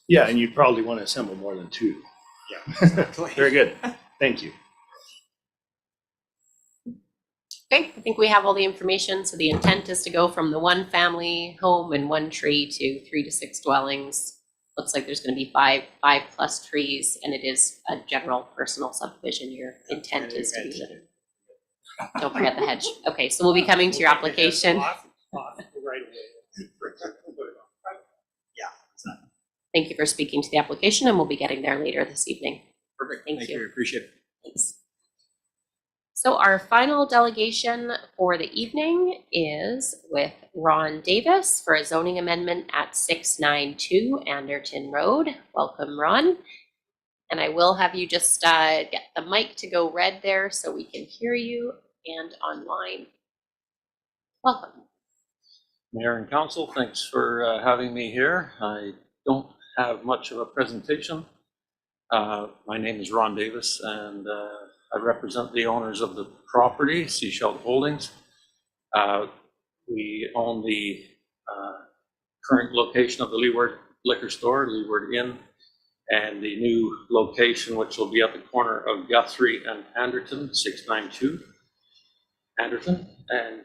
Yeah, and you'd probably want to assemble more than 2. Yeah, exactly. Very good. Thank you. Okay, I think we have all the information. So the intent is to go from the 1 family home and 1 tree to 3 to 6 dwellings. Looks like there's going to be 5 plus trees, and it is a general personal subdivision. Your intent is to be living. Don't forget the hedge. Okay, so we'll be coming to your application. Right away. Yeah. Thank you for speaking to the application, and we'll be getting there later this evening. Perfect. Thank you. Appreciate it. Thanks. So our final delegation for the evening is with Ron Davis for a zoning amendment at 692 Anderton Road. Welcome, Ron. And I will have you just get the mic to go red there so we can hear you and online. Welcome. Mayor and Council, thanks for having me here. I don't have much of a presentation. My name is Ron Davis, and I represent the owners of the property, Seashell Holdings. We own the current location of the Leeward Liquor Store, Leeward Inn, and the new location, which will be at the corner of Guthrie and Anderton, 692 Anderton. And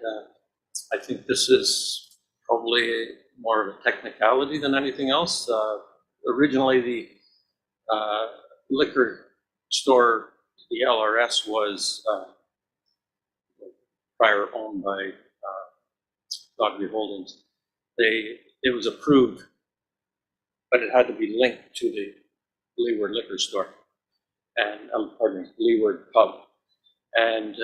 I think this is probably more of a technicality than anything else. Originally, the liquor store, the LRS, was prior owned by Godfrey Holdings. It was approved, but it had to be linked to the Leeward Liquor Store and Leeward Pub. And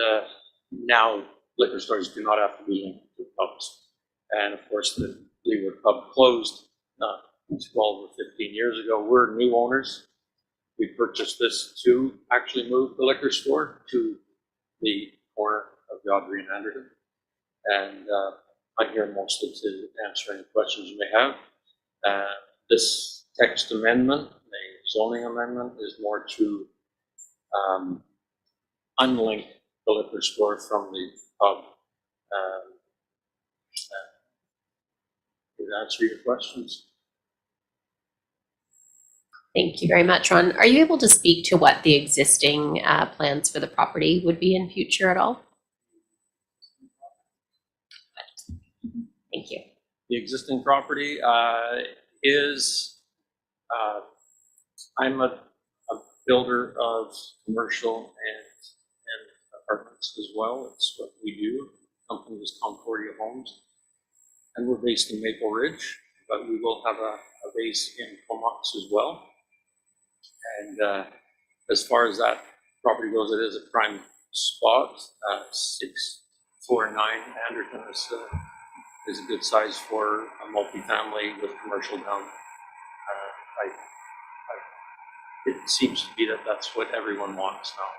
now liquor stores do not have to be linked to pubs. And of course, the Leeward Pub closed 12 or 15 years ago. We're new owners. We purchased this to actually move the liquor store to the corner of Godfrey and Anderton. And I'm here mostly to answer any questions you may have. This text amendment, the zoning amendment, is more to unlink the liquor store from the pub. Did that answer your questions? Thank you very much, Ron. Are you able to speak to what the existing plans for the property would be in future at all? Thank you. The existing property is, I'm a builder of commercial and apartments as well. It's what we do. The company is Concordia Homes. And we're based in Maple Ridge, but we will have a base in Comox as well. And as far as that property goes, it is a prime spot. 649 Anderton is a good size for a multifamily with commercial down. It seems to be that that's what everyone wants now.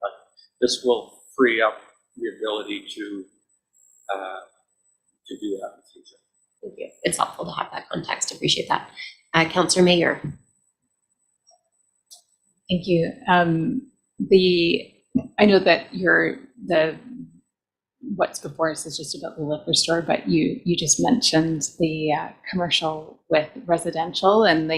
But this will free up the ability to do that in the future. Thank you. It's helpful to have that context. Appreciate that. Councillor Mayer. Thank you. I know that what's before us is just about the liquor store, but you just mentioned the commercial with residential, and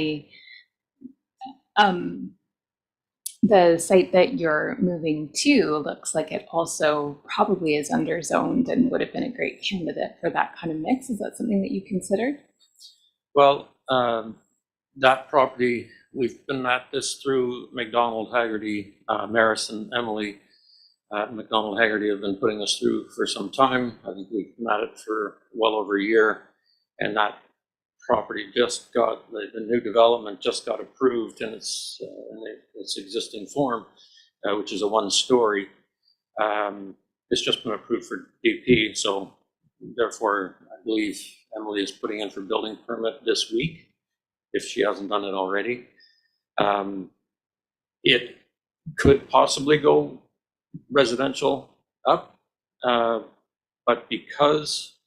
the site that you're moving to looks like it also probably is underzoned and would have been a great candidate for that kind of mix. Is that something that you considered? Well, that property, we've been at this through McDonald Haggerty. Maris and Emily McDonald Haggerty have been putting us through for some time. I think we've been at it for well over a year, and that property just got, the new development just got approved in its existing form, which is a one-story. It's just been approved for DP, so therefore I believe Emily is putting in for building permit this week, if she hasn't done it already. It could possibly go residential up, but because,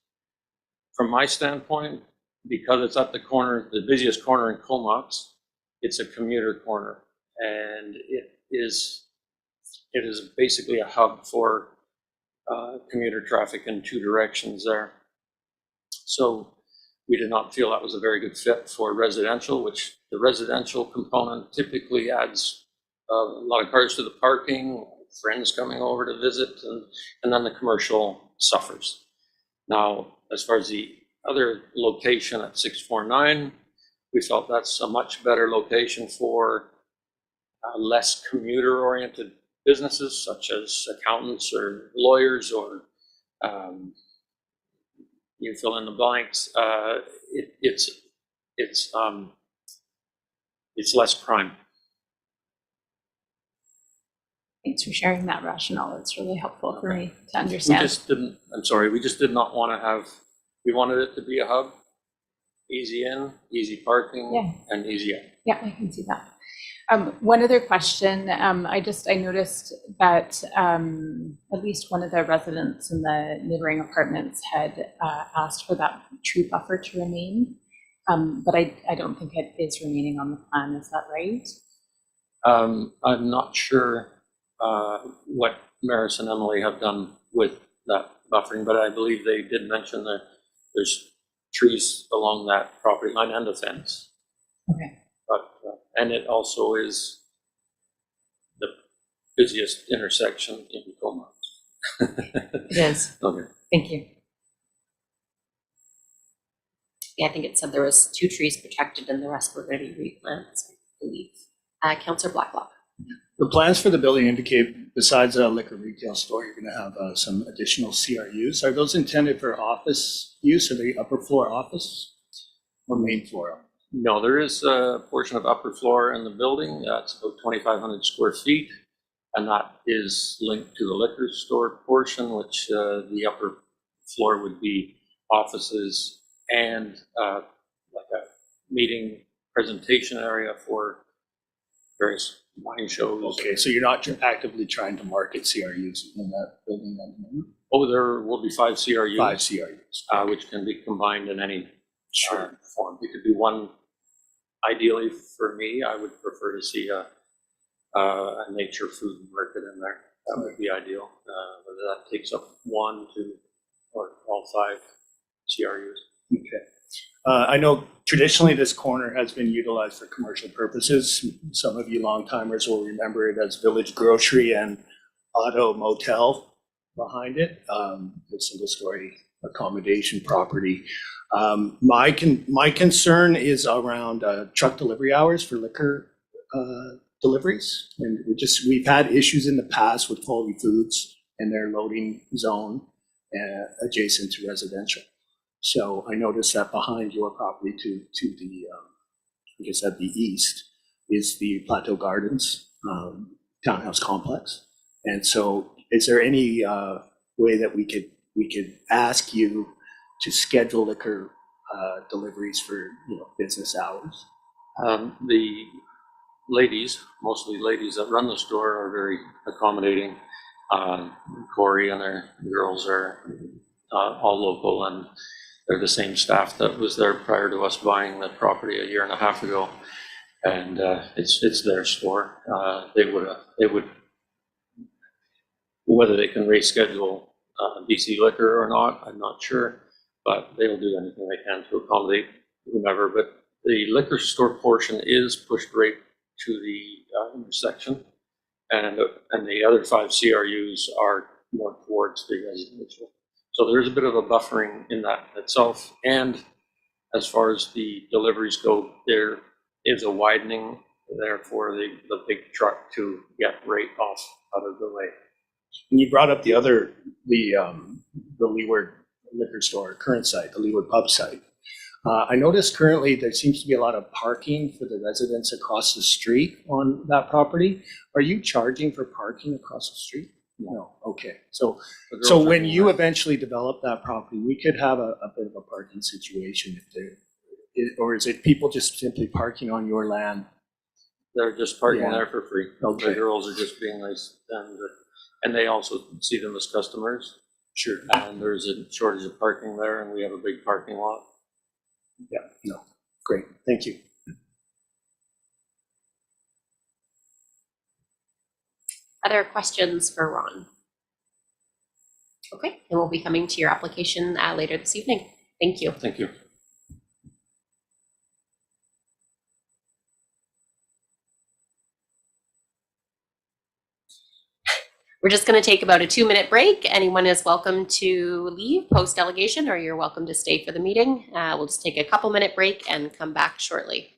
from my standpoint, because it's at the corner, the busiest corner in Comox, it's a commuter corner, and it is basically a hub for commuter traffic in two directions there. So we did not feel that was a very good fit for residential, which the residential component typically adds a lot of cars to the parking, friends coming over to visit, and then the commercial suffers. Now, as far as the other location at 649, we felt that's a much better location for less commuter-oriented businesses, such as accountants or lawyers, or you fill in the blanks. It's less prime. Thanks for sharing that rationale. It's really helpful for me to We understand. just didn't, I'm sorry, we just did not want to have, we wanted it to be a hub, easy in, easy parking, Yeah. and easy out. Yeah, I can see that. One other question. I noticed that at least one of the residents in the neighboring apartments had asked for that tree buffer to remain, but I don't think it is remaining on the plan. Is that right? I'm not sure what Maris and Emily have done with that buffering, but I believe they did mention that there's trees along that property line and a fence. Okay. But and it also is the busiest intersection in Comox. It is. Okay. Thank you. Yeah, I think it said there was 2 trees protected and the rest were going to be replants, I believe. Councillor Blacklock. The plans for the building indicate, besides a liquor retail store, you're going to have some additional CRUs. Are those intended for office use? Are they upper floor office or main floor? No, there is a portion of upper floor in the building. That's about 2,500 square feet, and that is linked to the liquor store portion, which the upper floor would be offices and like a meeting presentation area for various wine shows. Okay, so you're not actively trying to market CRUs in that building at the moment? Oh, there will be 5 CRUs. 5 CRUs. Which can be combined in any form. You could do one. Ideally, for me, I would prefer to see a nature food market in there. That would be ideal. Whether that takes up 1, 2, or all 5 CRUs. Okay. I know traditionally this corner has been utilized for commercial purposes. Some of you long timers will remember it as Village Grocery and Auto Motel behind it, the single story accommodation property. My concern is around truck delivery hours for liquor deliveries. And we've had issues in the past with Quality Foods and their loading zone adjacent to residential. So I noticed that behind your property to the, I guess at the east, is the Plateau Gardens townhouse complex. And so is there any way that we could ask you to schedule liquor deliveries for business hours? The ladies, mostly ladies that run the store, are very accommodating. Corey and her girls are all local, and they're the same staff that was there prior to us buying the property 1.5 years ago. And it's their store. They would, whether they can reschedule BC Liquor or not, I'm not sure, but they'll do anything they can to accommodate whomever. But the liquor store portion is pushed right to the intersection, and the other 5 CRUs are more towards the residential. So there's a bit of a buffering in that itself. And as far as the deliveries go, there is a widening there for the big truck to get right off out of the way. And you brought up the Leeward liquor store current site, the Leeward pub site. I noticed currently there seems to be a lot of parking for the residents across the street on that property. Are you charging for parking across the street? No. Okay. So when you eventually develop that property, we could have a bit of a parking situation or is it people just simply parking on your land? They're just parking Yeah. there for free. Okay. The girls are just being nice, and they also see them as customers. Sure. And there's a shortage of parking there, and we have a big parking lot. Yeah. No. Great. Thank you. Other questions for Ron? Okay, and we'll be coming to your application later this evening. Thank you. Thank you. We're just going to take about a 2-minute break. Anyone is welcome to leave post-delegation, or you're welcome to stay for the meeting. We'll just take a couple-minute break and come back shortly.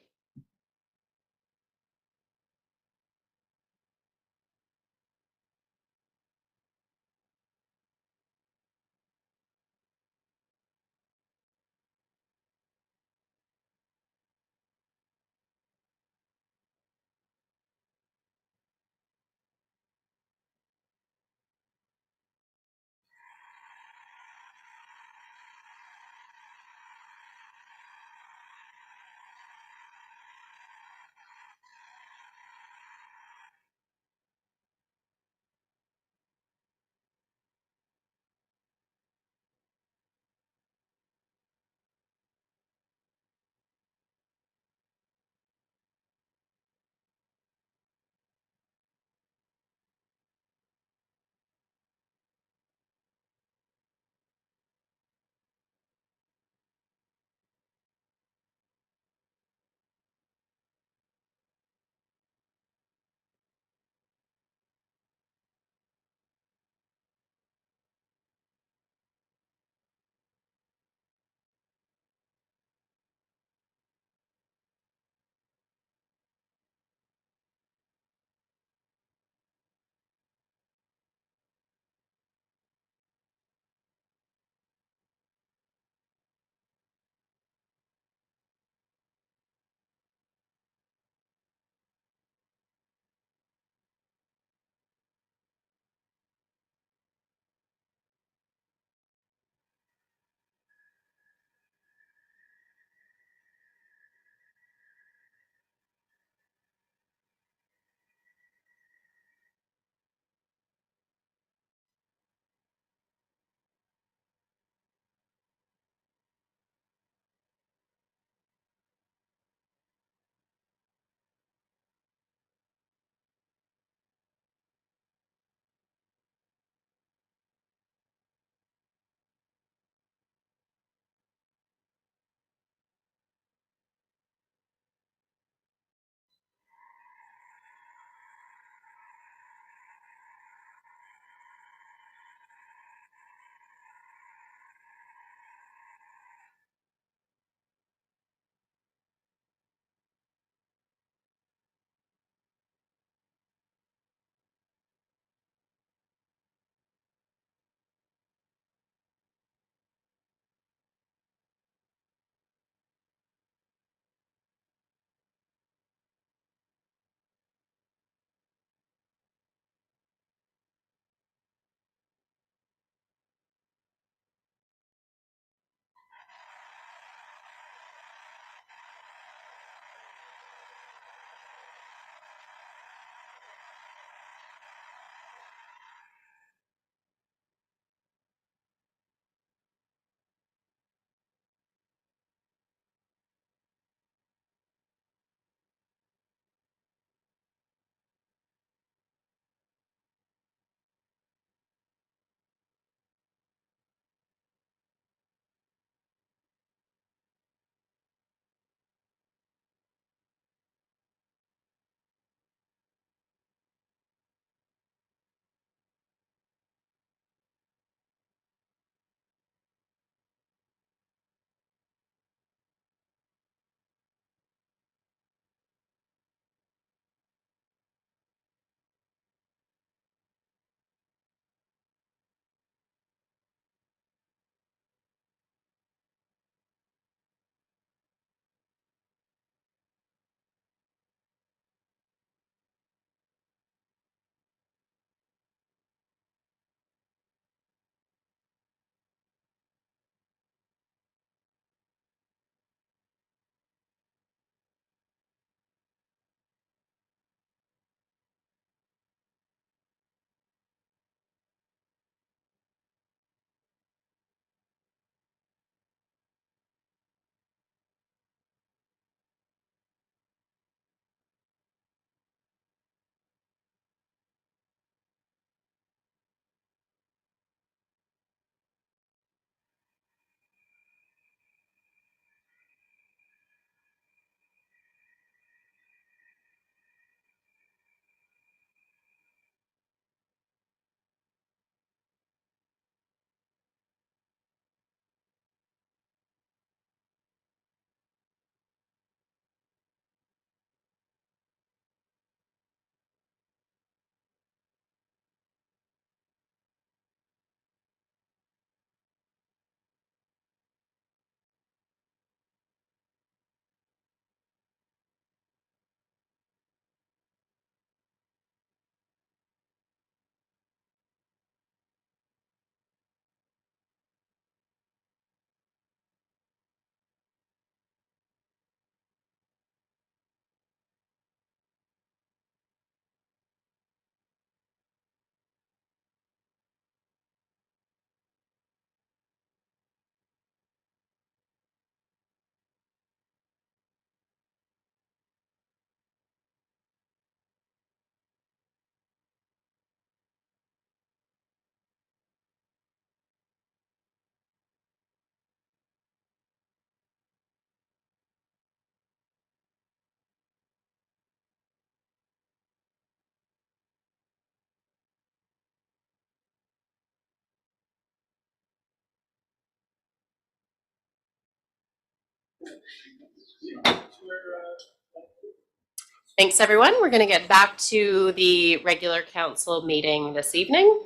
Thanks, everyone. We're going to get back to the regular council meeting this evening.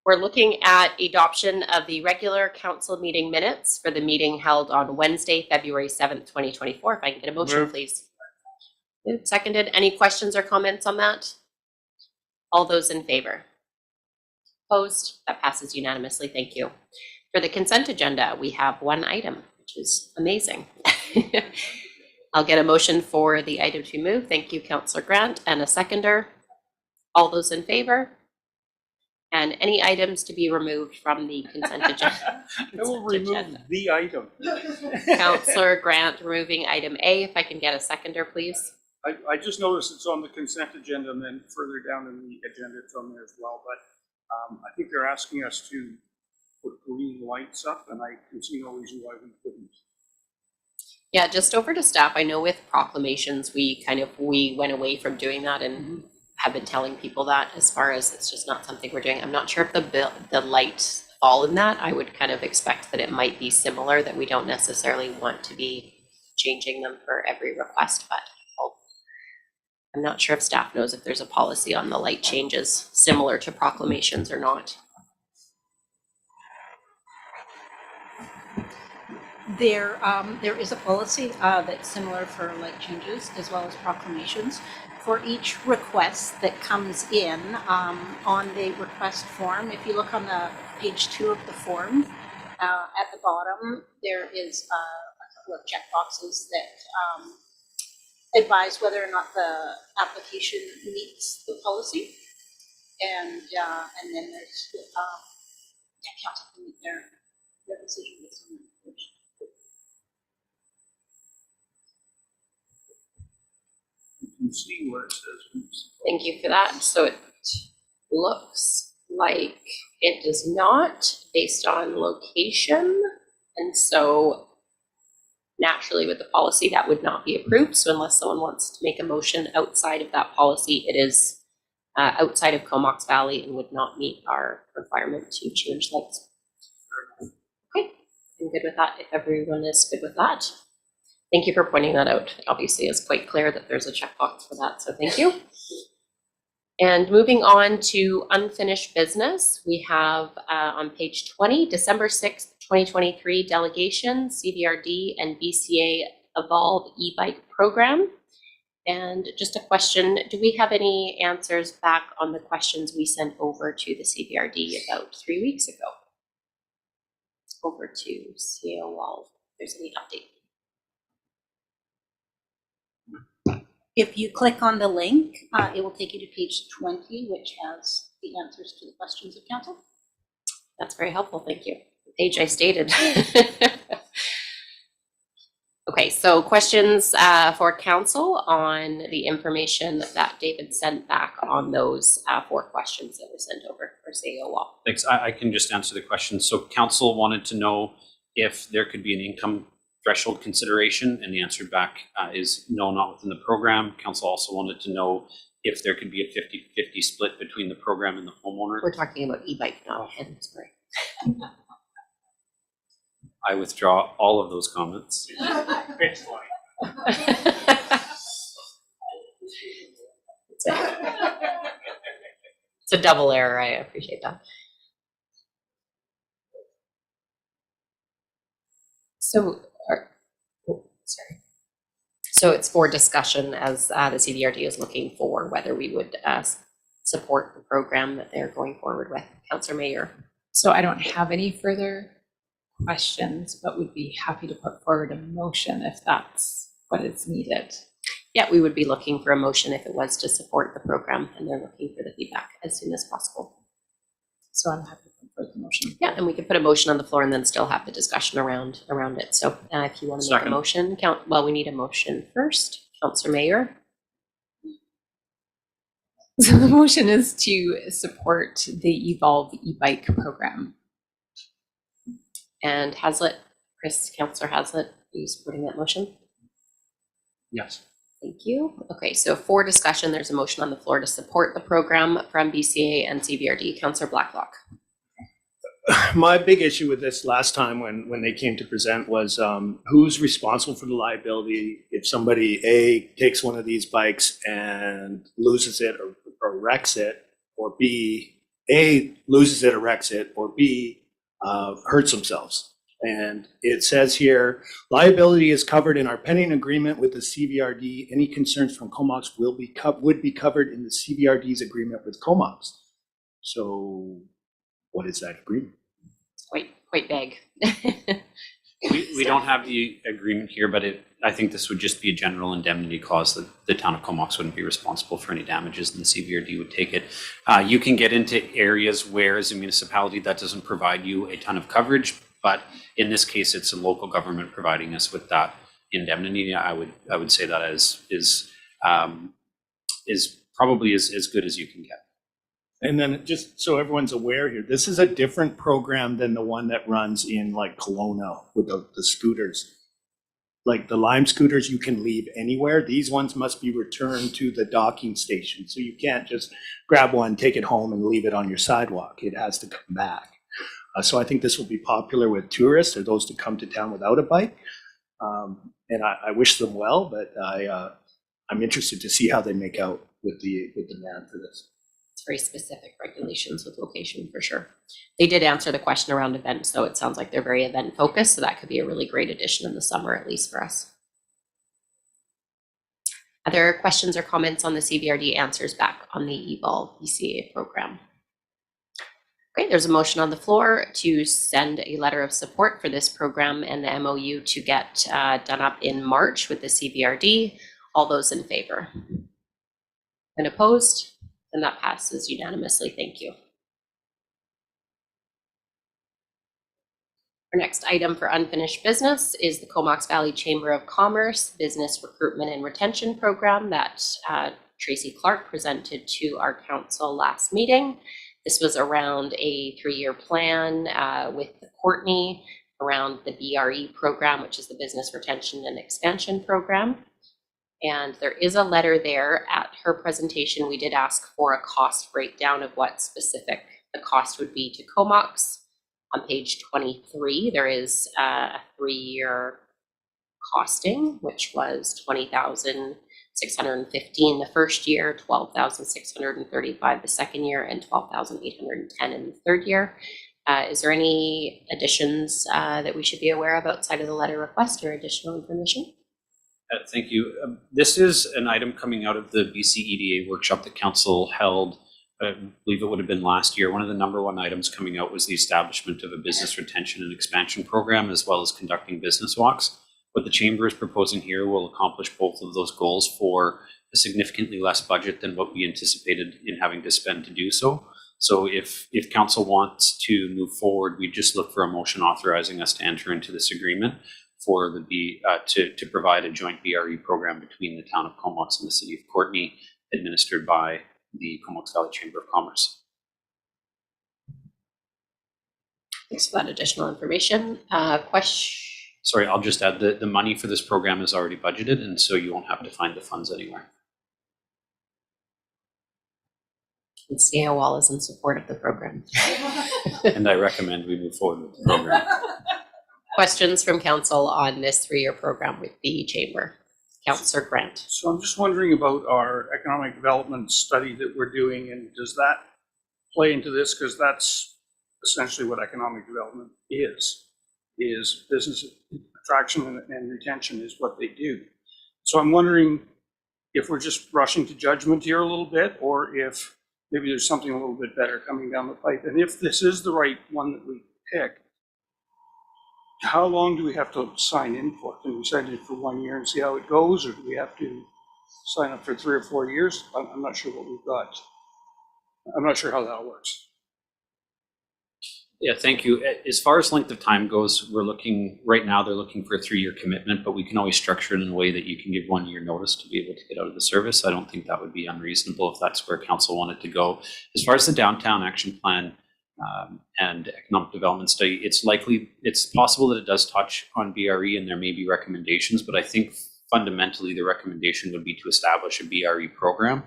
We're looking at adoption of the regular council meeting minutes for the meeting held on Wednesday, February 7th, 2024. If I can get a motion, please. Moved, seconded. Any questions or comments on that? All those in favor? Opposed? That passes unanimously. Thank you. For the consent agenda, we have one item, which is amazing. I'll get a motion for the item to move. Thank you, Councillor Grant, and a seconder. All those in favor? And any items to be removed from the consent agenda? I will remove the item. Councillor Grant removing item A. If I can get a seconder, please. I just noticed it's on the consent agenda, and then further down in the agenda it's on there as well. But I think they're asking us to put green lights up, and I can see no reason why we couldn't. Yeah, just over to staff. I know with proclamations, we went away from doing that and have been telling people that, as far as it's just not something we're doing. I'm not sure if the lights fall in that. I would kind of expect that it might be similar, that we don't necessarily want to be changing them for every request, but I'm not sure if staff knows if there's a policy on the light changes similar to proclamations or not. There is a policy that's similar for light changes as well as proclamations. For each request that comes in on the request form, if you look on the page 2 of the form, at the bottom, there is a couple of check boxes that advise whether or not the application meets the policy. And then there's council can make their decision based on that. You can see where it says. Thank you for that. So it looks like it does not, based on location. And so naturally with the policy that would not be approved. So unless someone wants to make a motion outside of that policy, it is outside of Comox Valley and would not meet our requirement to change lights. Okay, I'm good with that if everyone is good with that. Thank you for pointing that out. It obviously is quite clear that there's a checkbox for that, so thank you. And moving on to unfinished business, we have on page 20, December 6th, 2023 delegation, CVRD and BCA Evolve e-bike program. And just a question, do we have any answers back on the questions we sent over to the CVRD about 3 weeks ago? Over to CA Evolve, if there's any update. If you click on the link, it will take you to page 20, which has the answers to the questions of council. That's very helpful, thank you. The page I stated. Okay, so questions for council on the information that David sent back on those 4 questions that were sent over for CAO. Thanks. I can just answer the question. So council wanted to know if there could be an income threshold consideration, and the answer back is no, not within the program. Council also wanted to know if there could be a 50-50 split between the program and the homeowner. We're talking about e-bike, not sorry. I withdraw all of those comments. It's fine. It's a double error. I appreciate that. So, sorry. So it's for discussion as the CVRD is looking for whether we would support the program that they're going forward with. Councillor Mayor. So I don't have any further questions, but would be happy to put forward a motion if that's what is needed. Yeah, we would be looking for a motion if it was to support the program, and they're looking for the feedback as soon as possible. So I'm happy to put forward the motion. Yeah, and we could put a motion on the floor and then still have the discussion around it. So if you want to make a motion, we need a motion first. Councillor Mayor. So the motion is to support the Evolve e-bike program. And Hazlitt, Councillor Hazlitt, are you supporting that motion? Yes. Thank you. Okay, so for discussion, there's a motion on the floor to support the program from BCA and CVRD. Councillor Blacklock. my big issue with this last time when they came to present was who's responsible for the liability if somebody A, takes one of these bikes and loses it or wrecks it, or B, A, loses it or wrecks it, or B, hurts themselves. And it says here, liability is covered in our pending agreement with the CVRD. Any concerns from Comox would be covered in the CVRD's agreement with Comox. So what is that agreement? It's quite vague. We don't have the agreement here, but I think this would just be a general indemnity clause that the town of Comox wouldn't be responsible for any damages and the CVRD would take it. You can get into areas where as a municipality that doesn't provide you a ton of coverage, but in this case, it's a local government providing us with that indemnity. I would say that is probably as good as you can get. And then just so everyone's aware here, this is a different program than the one that runs in like Kelowna with the scooters. Like the Lime scooters, you can leave anywhere. These ones must be returned to the docking station. So you can't just grab one, take it home and leave it on your sidewalk. It has to come back. So I think this will be popular with tourists or those to come to town without a bike. And I wish them well, but I'm interested to see how they make out with the demand for this. It's very specific regulations with location for sure. They did answer the question around events, though. It sounds like they're very event focused, so that could be a really great addition in the summer, at least for us. Other questions or comments on the CVRD answers back on the Evolve BCA program? Okay, there's a motion on the floor to send a letter of support for this program and the MOU to get done up in March with the CVRD. All those in favor? And opposed? And that passes unanimously. Thank you. Our next item for unfinished business is the Comox Valley Chamber of Commerce Business Recruitment and Retention Program that Tracy Clark presented to our council last meeting. This was around a 3-year plan with Courtney around the BRE program, which is the Business Retention and Expansion Program. And there is a letter there. At her presentation, we did ask for a cost breakdown of what specific the cost would be to Comox. On page 23, there is a 3-year costing, which was $20,615 the first year, $12,635 the second year, and $12,810 in the third year. Is there any additions that we should be aware of outside of the letter request or additional information? Thank you. This is an item coming out of the BC EDA workshop that council held. I believe it would have been last year. One of the number one items coming out was the establishment of a business retention and expansion program, as well as conducting business walks. What the chamber is proposing here will accomplish both of those goals for a significantly less budget than what we anticipated in having to spend to do so. So if council wants to move forward, we just look for a motion authorizing us to enter into this agreement for the to provide a joint BRE program between the town of Comox and the city of Courtney, administered by the Comox Valley Chamber of Commerce. Thanks for that additional information. Sorry, I'll just add that the money for this program is already budgeted, and so you won't have to find the funds anywhere. And CAOL is in support of the program. And I recommend we move forward with the program. Questions from council on this 3-year program with the chamber? Councillor Grant. So I'm just wondering about our economic development study that we're doing, and does that play into this? Because that's essentially what economic development is business attraction and retention is what they do. So I'm wondering if we're just rushing to judgment here a little bit, or if maybe there's something a little bit better coming down the pipe. And if this is the right one that we pick, how long do we have to sign in for? Can we sign in for 1 year and see how it goes, or do we have to sign up for 3 or 4 years? I'm not sure what we've got. I'm not sure how that works. Yeah, thank you. As far as length of time goes, right now they're looking for a 3-year commitment, but we can always structure it in a way that you can give 1 year notice to be able to get out of the service. I don't think that would be unreasonable if that's where council wanted to go. As far as the downtown action plan and economic development study, it's possible that it does touch on BRE and there may be recommendations, but I think fundamentally the recommendation would be to establish a BRE program.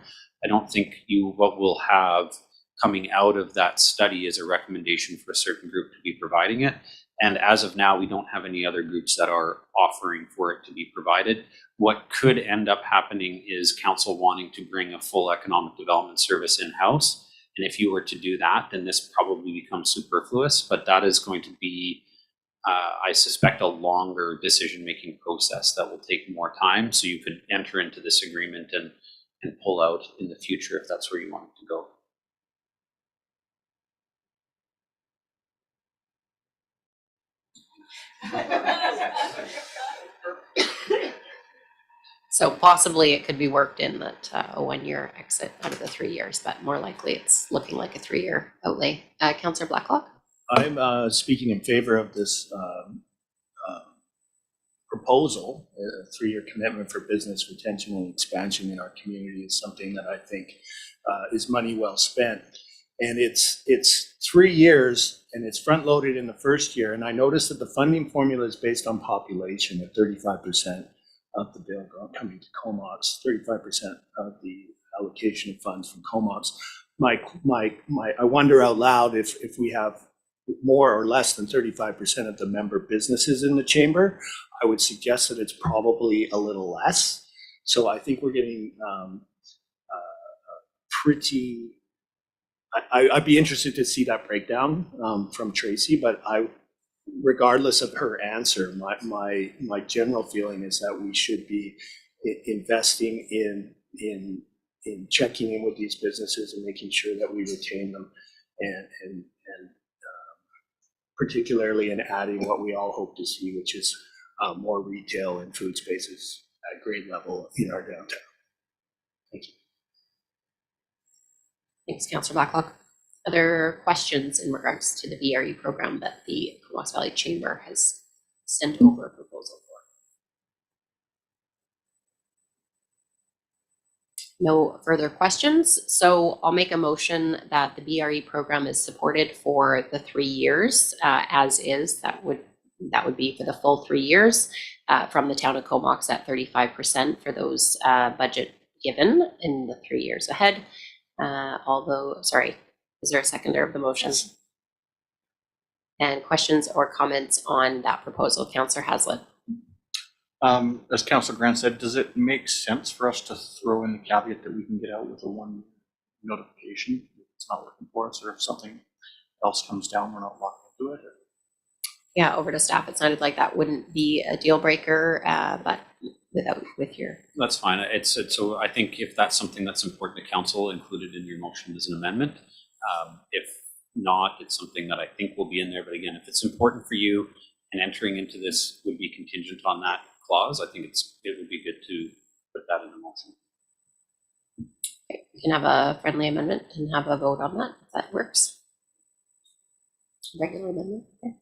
I don't think what we'll have coming out of that study is a recommendation for a certain group to be providing it. And as of now, we don't have any other groups that are offering for it to be provided. What could end up happening is council wanting to bring a full economic development service in-house. And if you were to do that, then this probably becomes superfluous, but that is going to be, I suspect, a longer decision-making process that will take more time. So you could enter into this agreement and pull out in the future if that's where you want it to go. So possibly it could be worked in that a 1-year exit out of the 3 years, but more likely it's looking like a 3-year outlay. Councillor Blacklock? I'm speaking in favor of this proposal. A 3-year commitment for business retention and expansion in our community is something that I think is money well spent. And it's 3 years, and it's front loaded in the first year. And I noticed that the funding formula is based on population at 35% of the bill coming to Comox, 35% of the allocation of funds from Comox. I wonder out loud if we have more or less than 35% of the member businesses in the chamber. I would suggest that it's probably a little less. So I think we're getting pretty. I'd be interested to see that breakdown from Tracy, but regardless of her answer, my general feeling is that we should be investing in checking in with these businesses and making sure that we retain them, and particularly in adding what we all hope to see, which is more retail and food spaces at grade level in our downtown. Thank you. Thanks, Councillor Blacklock. Other questions in regards to the VRE program that the Comox Valley Chamber has sent over a proposal for? No further questions, so I'll make a motion that the VRE program is supported for the 3 years as is. That would be for the full 3 years from the town of Comox at 35% for those budget given in the 3 years ahead. Is there a seconder of the motion? Yes. And questions or comments on that proposal? Councillor Haslett. As Councillor Grant said, does it make sense for us to throw in the caveat that we can get out with a 1 notification if it's not working for us, or if something else comes down, we're not locked into it? Or? Yeah, over to staff. It sounded like that wouldn't be a deal breaker, but with your. That's fine. So I think if that's something that's important to council, included in your motion as an amendment. If not, it's something that I think will be in there. But again, if it's important for you and entering into this would be contingent on that clause, I think it would be good to put that in the motion. Okay, we can have a friendly amendment and have a vote on that if that works. Regular amendment. Okay.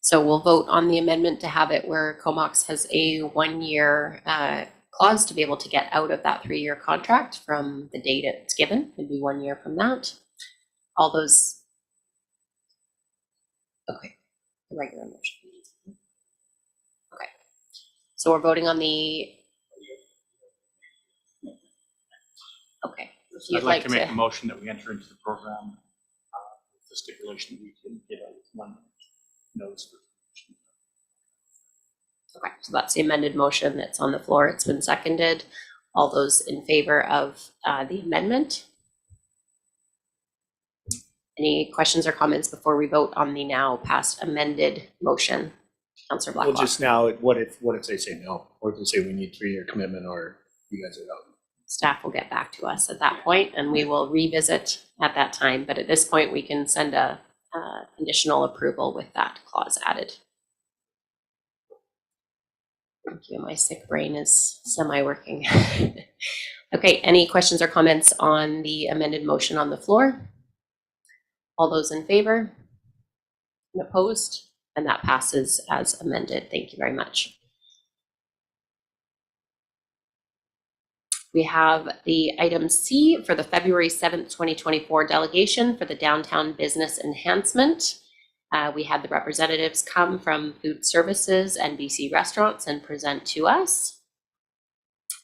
So we'll vote on the amendment to have it where Comox has a 1-year clause to be able to get out of that 3-year contract from the date it's given. It'd be 1 year from that. All those. Okay, the regular motion. Okay, so we're voting on the. Okay. I'd like to make a motion that we enter into the program with the stipulation that we can get out with 1 notice. Okay, so that's the amended motion that's on the floor. It's been seconded. All those in favor of the amendment? Any questions or comments before we vote on the now passed amended motion? Councillor Blacklock. Well, just now, what if they say no? Or if they say we need 3-year commitment, or you guys are out? Staff will get back to us at that point and we will revisit at that time. But at this point, we can send a conditional approval with that clause added. Thank you. My sick brain is semi-working. Okay, any questions or comments on the amended motion on the floor? All those in favor and opposed? And that passes as amended. Thank you very much. We have the item C for the February 7th, 2024 delegation for the Downtown Business Enhancement. We had the representatives come from Food Services and BC Restaurants and present to us.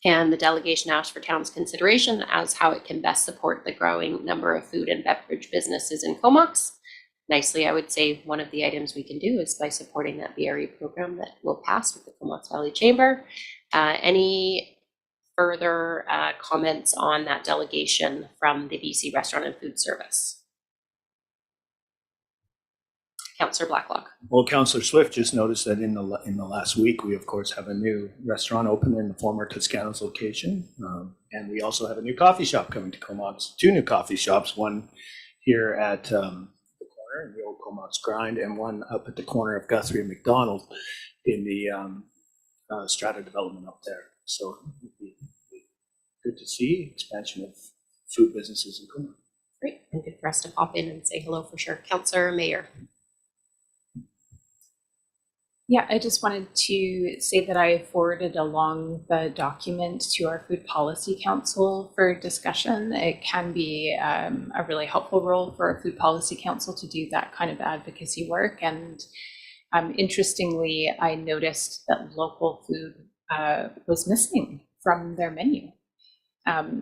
And the delegation asked for town's consideration as how it can best support the growing number of food and beverage businesses in Comox. Nicely, I would say one of the items we can do is by supporting that BRE program that will pass with the Comox Valley Chamber. Any further comments on that delegation from the BC Restaurant and Food Service? Councillor Blacklock. Well, Councillor Swift just noticed that in the last week, we of course have a new restaurant open in the former Toscano's location. And we also have a new coffee shop coming to Comox, 2 new coffee shops, one here at the corner in the old Comox Grind and one up at the corner of Guthrie and McDonald in the strata development up there. So it'd be good to see expansion of food businesses in Comox. Great, and good for us to pop in and say hello for sure. Councillor Mayer. Yeah, I just wanted to say that I forwarded along the document to our Food Policy Council for discussion. It can be a really helpful role for our Food Policy Council to do that kind of advocacy work. And interestingly, I noticed that local food was missing from their menu.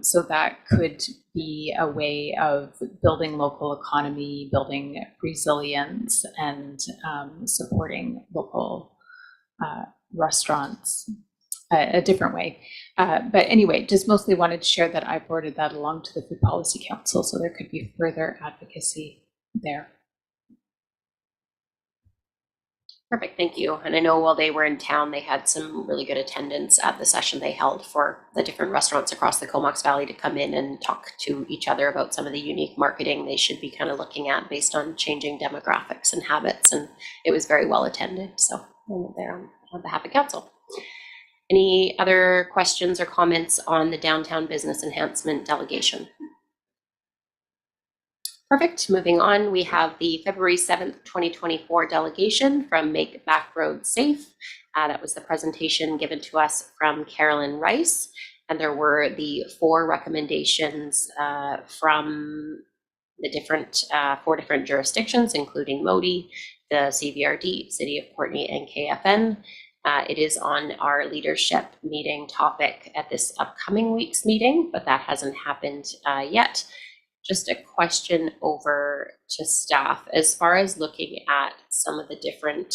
So that could be a way of building local economy, building resilience, and supporting local restaurants a different way. But anyway, just mostly wanted to share that I forwarded that along to the Food Policy Council, so there could be further advocacy there. Perfect, thank you. And I know while they were in town, they had some really good attendance at the session they held for the different restaurants across the Comox Valley to come in and talk to each other about some of the unique marketing they should be kind of looking at based on changing demographics and habits. And it was very well attended. So I'm there on behalf of council. Any other questions or comments on the downtown business enhancement delegation? Perfect. Moving on, we have the February 7th, 2024 delegation from Make Back Roads Safe. That was the presentation given to us from Carolyn Rice. And there were the 4 recommendations from the different 4 different jurisdictions, including Modi, the CVRD, City of Courtenay, and KFN. It is on our leadership meeting topic at this upcoming week's meeting, but that hasn't happened yet. Just a question over to staff as far as looking at some of the different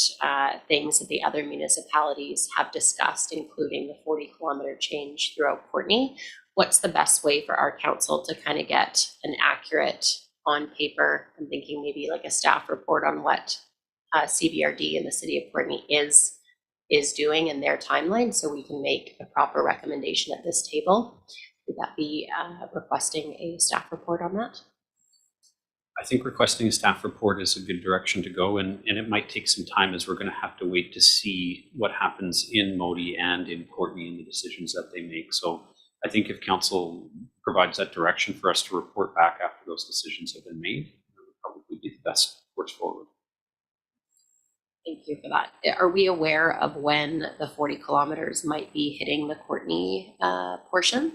things that the other municipalities have discussed, including the 40-kilometer change throughout Courtenay. What's the best way for our council to kind of get an accurate on paper? I'm thinking maybe like a staff report on what CVRD and the City of Courtenay is doing in their timeline, so we can make a proper recommendation at this table. Would that be requesting a staff report on that? I think requesting a staff report is a good direction to go, and it might take some time as we're going to have to wait to see what happens in Modi and in Courtenay and the decisions that they make. So I think if council provides that direction for us to report back after those decisions have been made, that would probably be the best course forward. Thank you for that. Are we aware of when the 40 kilometers might be hitting the Courtenay portion?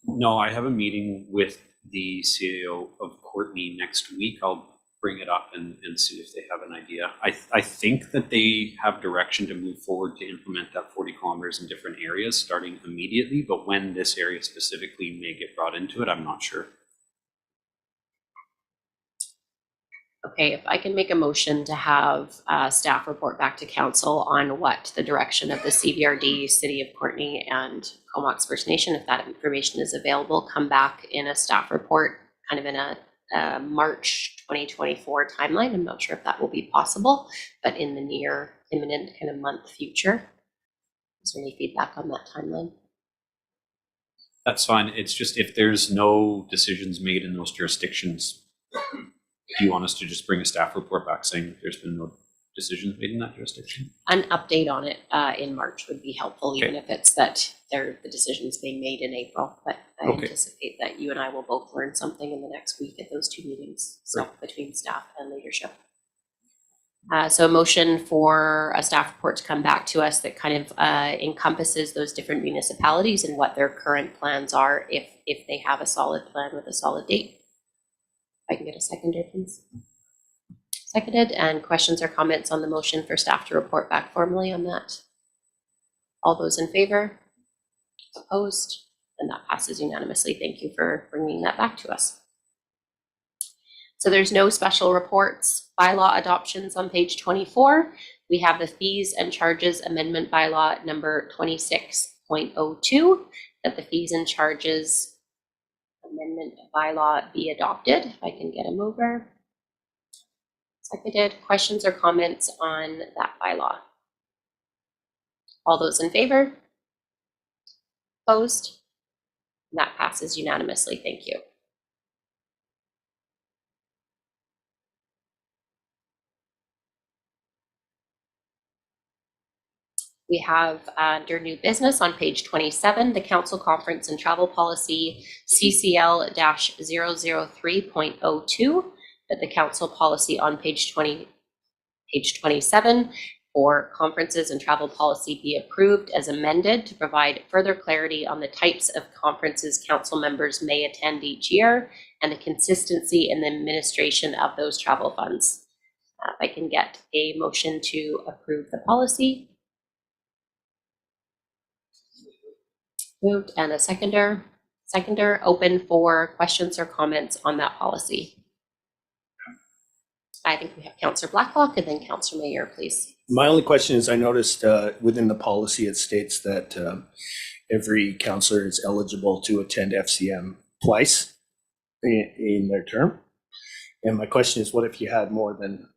No, I have a meeting with the CAO of Courtenay next week. I'll bring it up and see if they have an idea. I think that they have direction to move forward to implement that 40 kilometers in different areas starting immediately, but when this area specifically may get brought into it, I'm not sure. Okay, if I can make a motion to have staff report back to council on what the direction of the CVRD, City of Courtenay, and Comox First Nation, if that information is available, come back in a staff report, kind of in a March 2024 timeline. I'm not sure if that will be possible, but in the near imminent kind of month future. Is there any feedback on that timeline? That's fine. It's just if there's no decisions made in those jurisdictions, do you want us to just bring a staff report back saying there's been no decisions made in that jurisdiction? An update on it in March would be helpful, even if it's that the decision's being made in April. But I anticipate that you and I will both learn something in the next week at those 2 meetings, so between staff and leadership. So a motion for a staff report to come back to us that kind of encompasses those different municipalities and what their current plans are if they have a solid plan with a solid date. If I can get a seconder, please. Seconded, and questions or comments on the motion for staff to report back formally on that? All those in favor? Opposed? And that passes unanimously. Thank you for bringing that back to us. So there's no special reports. Bylaw adoptions on page 24. We have the fees and charges amendment bylaw number 26.02, that the fees and charges amendment bylaw be adopted. If I can get a mover. Seconded. Questions or comments on that bylaw? All those in favor? Opposed? That passes unanimously. Thank you. We have under new business on page 27, the council conference and travel policy CCL-003.02, that the council policy on page 27 for conferences and travel policy be approved as amended to provide further clarity on the types of conferences council members may attend each year and the consistency in the administration of those travel funds. If I can get a motion to approve the policy. Moved, and a seconder. Seconder, open for questions or comments on that policy. I think we have Councillor Blacklock and then Councillor Mayer, please. My only question is, I noticed within the policy, it states that every councillor is eligible to attend FCM twice in their term. And my question is, what if you had more than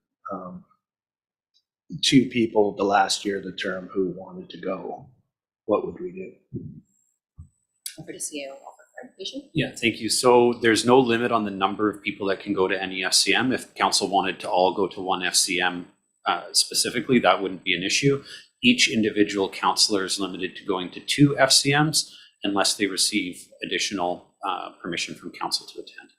2 people the last year of the term who wanted to go? What would we do? Over to CEO for clarification. Yeah, thank you. So there's no limit on the number of people that can go to any FCM. If council wanted to all go to one FCM specifically, that wouldn't be an issue. Each individual councillor is limited to going to 2 FCMs unless they receive additional permission from council to attend.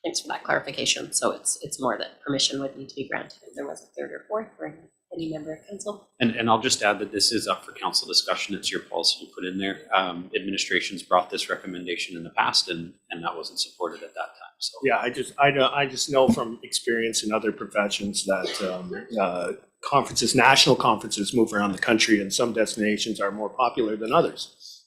Thanks for that clarification. So it's more that permission would need to be granted if there was a 3rd or 4th for any member of council. And I'll just add that this is up for council discussion. It's your policy to put in there. Administration's brought this recommendation in the past, and that wasn't supported at that time. So Yeah, I just know from experience in other professions that conferences, national conferences, move around the country, and some destinations are more popular than others.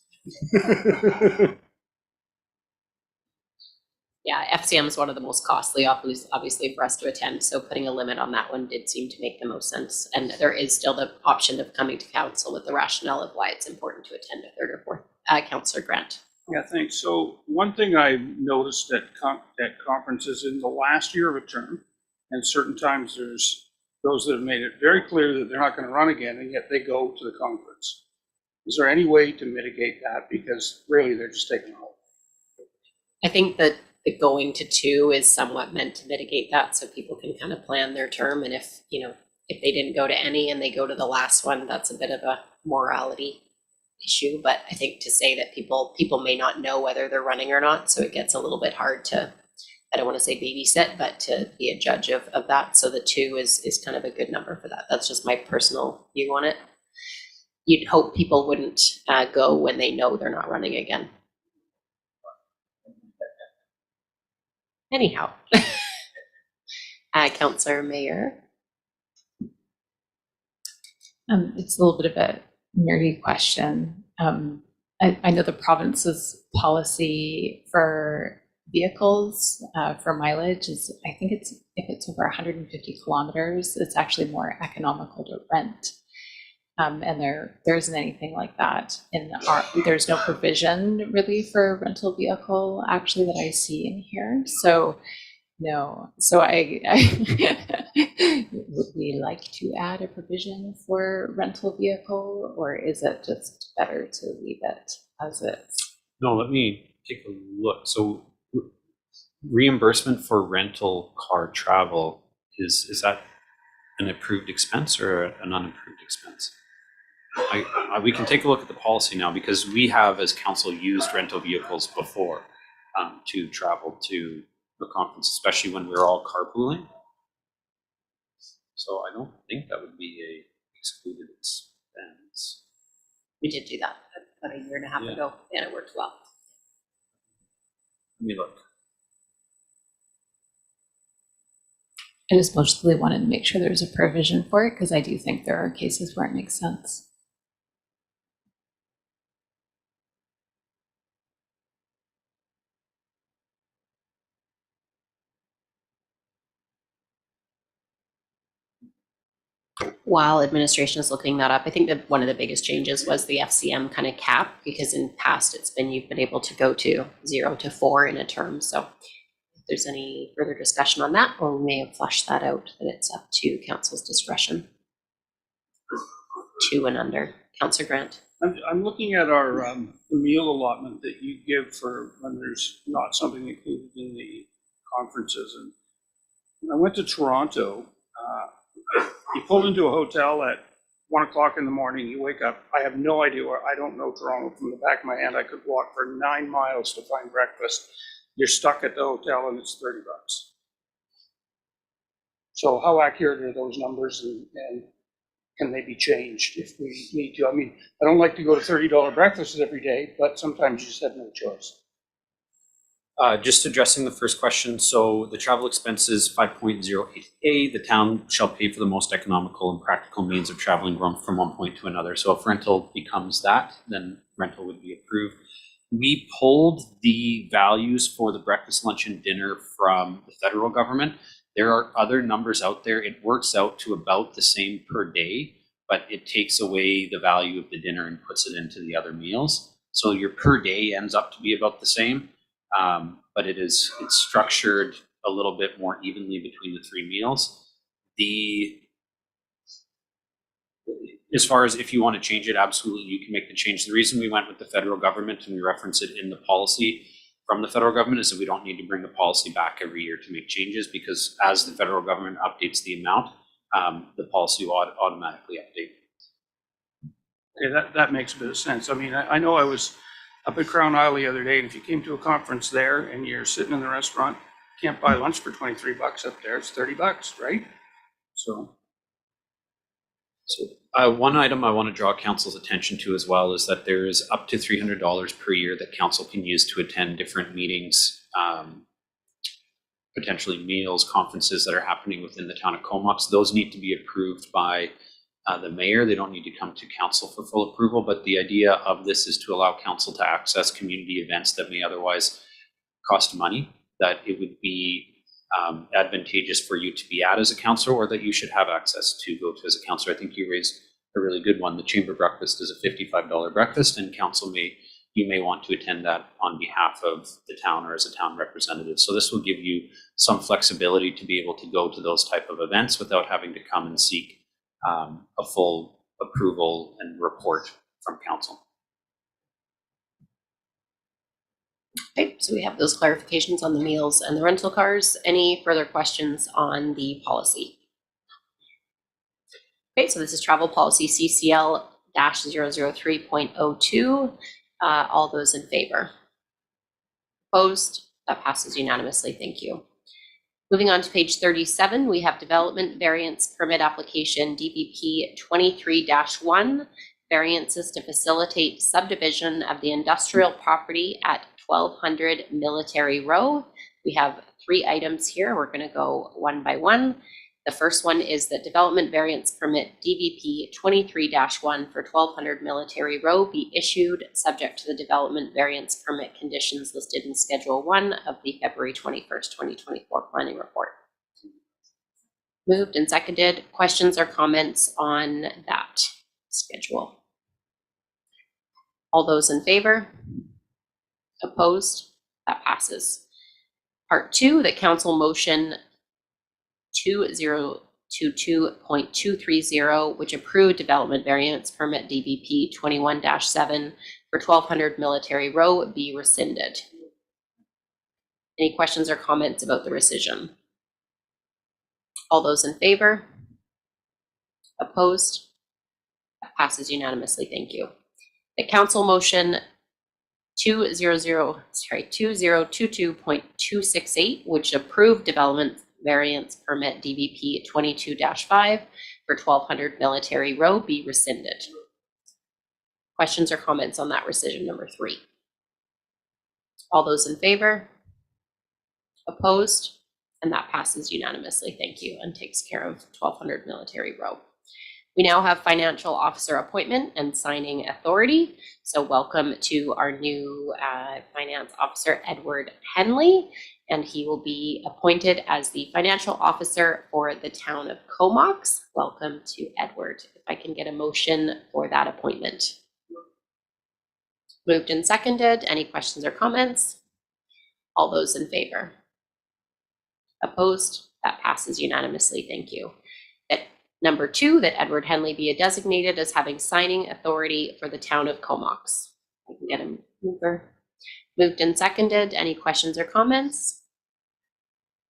Yeah, FCM is one of the most costly, obviously, for us to attend. So putting a limit on that one did seem to make the most sense. And there is still the option of coming to council with the rationale of why it's important to attend a 3rd or 4th. Councillor Grant. Yeah, thanks. So one thing I noticed at conferences in the last year of a term, and certain times there's those that have made it very clear that they're not going to run again, and yet they go to the conference. Is there any way to mitigate that? Because really they're just taking off. I think that the going to 2 is somewhat meant to mitigate that, so people can kind of plan their term. And if they didn't go to any and they go to the last one, that's a bit of a morality issue. But I think to say that people may not know whether they're running or not, so it gets a little bit hard to, I don't want to say babysit, but to be a judge of that. So the 2 is kind of a good number for that. That's just my personal view on it. You'd hope people wouldn't go when they know they're not running again. Anyhow, Councillor Mayer. It's a little bit of a nerdy question. I know the province's policy for vehicles for mileage is, I think if it's over 150 kilometers, it's actually more economical to rent. And there isn't anything like that there's no provision really for rental vehicle actually that I see in here. So no, so I would we like to add a provision for rental vehicle, or is it just better to leave it as is? no, let me take a look. So reimbursement for rental car travel, is that an approved expense or an unapproved expense? We can take a look at the policy now, because we have as council used rental vehicles before to travel to the conference, especially when we're all carpooling. So I don't think that would be a excluded expense. We did do that about a year and a half ago, and it worked well. Let me look. I just mostly wanted to make sure there's a provision for it because I do think there are cases where it makes sense. While administration is looking that up, I think that one of the biggest changes was the FCM kind of cap, because in past you've been able to go to 0 to 4 in a term. So if there's any further discussion on that, or we may have flushed that out, that it's up to council's discretion. 2 and under. Councillor Grant. I'm looking at our the meal allotment that you give for when there's not something included in the conferences. And when I went to Toronto, you pull into a hotel at 1 o'clock in the morning, you wake up. I have no idea where, I don't know Toronto from the back of my hand. I could walk for 9 miles to find breakfast. You're stuck at the hotel and it's $30. So how accurate are those numbers, and can they be changed if we need to? I mean, I don't like to go to $30 breakfasts every day, but sometimes you just have no choice. Just addressing the first question, so the travel expenses 5.08A, the town shall pay for the most economical and practical means of traveling from one point to another. So if rental becomes that, then rental would be approved. We pulled the values for the breakfast, lunch, and dinner from the federal government. There are other numbers out there. It works out to about the same per day, but it takes away the value of the dinner and puts it into the other meals. So your per day ends up to be about the same. But it's structured a little bit more evenly between the 3 meals. As far as if you want to change it, absolutely you can make the change. The reason we went with the federal government and we reference it in the policy from the federal government is that we don't need to bring the policy back every year to make changes, because as the federal government updates the amount, the policy will automatically update. Okay, that makes a bit of sense. I mean, I know I was up at Crown Isle the other day, and if you came to a conference there and you're sitting in the restaurant, you can't buy lunch for $23 up there. It's $30, right? So one item I want to draw council's attention to as well is that there is up to $300 per year that council can use to attend different meetings, potentially meals, conferences that are happening within the town of Comox. Those need to be approved by the mayor. They don't need to come to council for full approval, but the idea of this is to allow council to access community events that may otherwise cost money, that it would be advantageous for you to be at as a councillor, or that you should have access to go to as a councillor. I think you raised a really good one. The chamber breakfast is a $55 breakfast, and you may want to attend that on behalf of the town or as a town representative. So this will give you some flexibility to be able to go to those type of events without having to come and seek a full approval and report from council. Okay, so we have those clarifications on the meals and the rental cars. Any further questions on the policy? Okay, so this is travel policy CCL-003.02. All those in favor? Opposed? That passes unanimously. Thank you. Moving on to page 37, we have development variance permit application DBP 23-1, variances to facilitate subdivision of the industrial property at 1200 Military Row. We have 3 items here. We're going to go one by one. The first one is that development variance permit DVP 23-1 for 1200 Military Row be issued subject to the development variance permit conditions listed in Schedule 1 of the February 21st, 2024 planning report. Moved and seconded. Questions or comments on that schedule? All those in favor? Opposed? That passes. Part 2, the council motion 2022.230, which approved development variance permit DBP 21-7 for 1200 Military Row, be rescinded. Any questions or comments about the rescission? All those in favor? Opposed? That passes unanimously. Thank you. The council motion 2022.268, which approved development variance permit DVP 22-5 for 1200 Military Row, be rescinded. Questions or comments on that rescission number 3? All those in favor? Opposed? And and that passes unanimously. Thank you, and takes care of 1200 Military Row. We now have financial officer appointment and signing authority. So welcome to our new finance officer, Edward Henley, and he will be appointed as the financial officer for the town of Comox. Welcome to Edward. If I can get a motion for that appointment. Moved and seconded. Any questions or comments? All those in favor? Opposed? That passes unanimously. Thank you. Number 2, that Edward Henley be designated as having signing authority for the town of Comox. I can get a mover. Moved and seconded. Any questions or comments?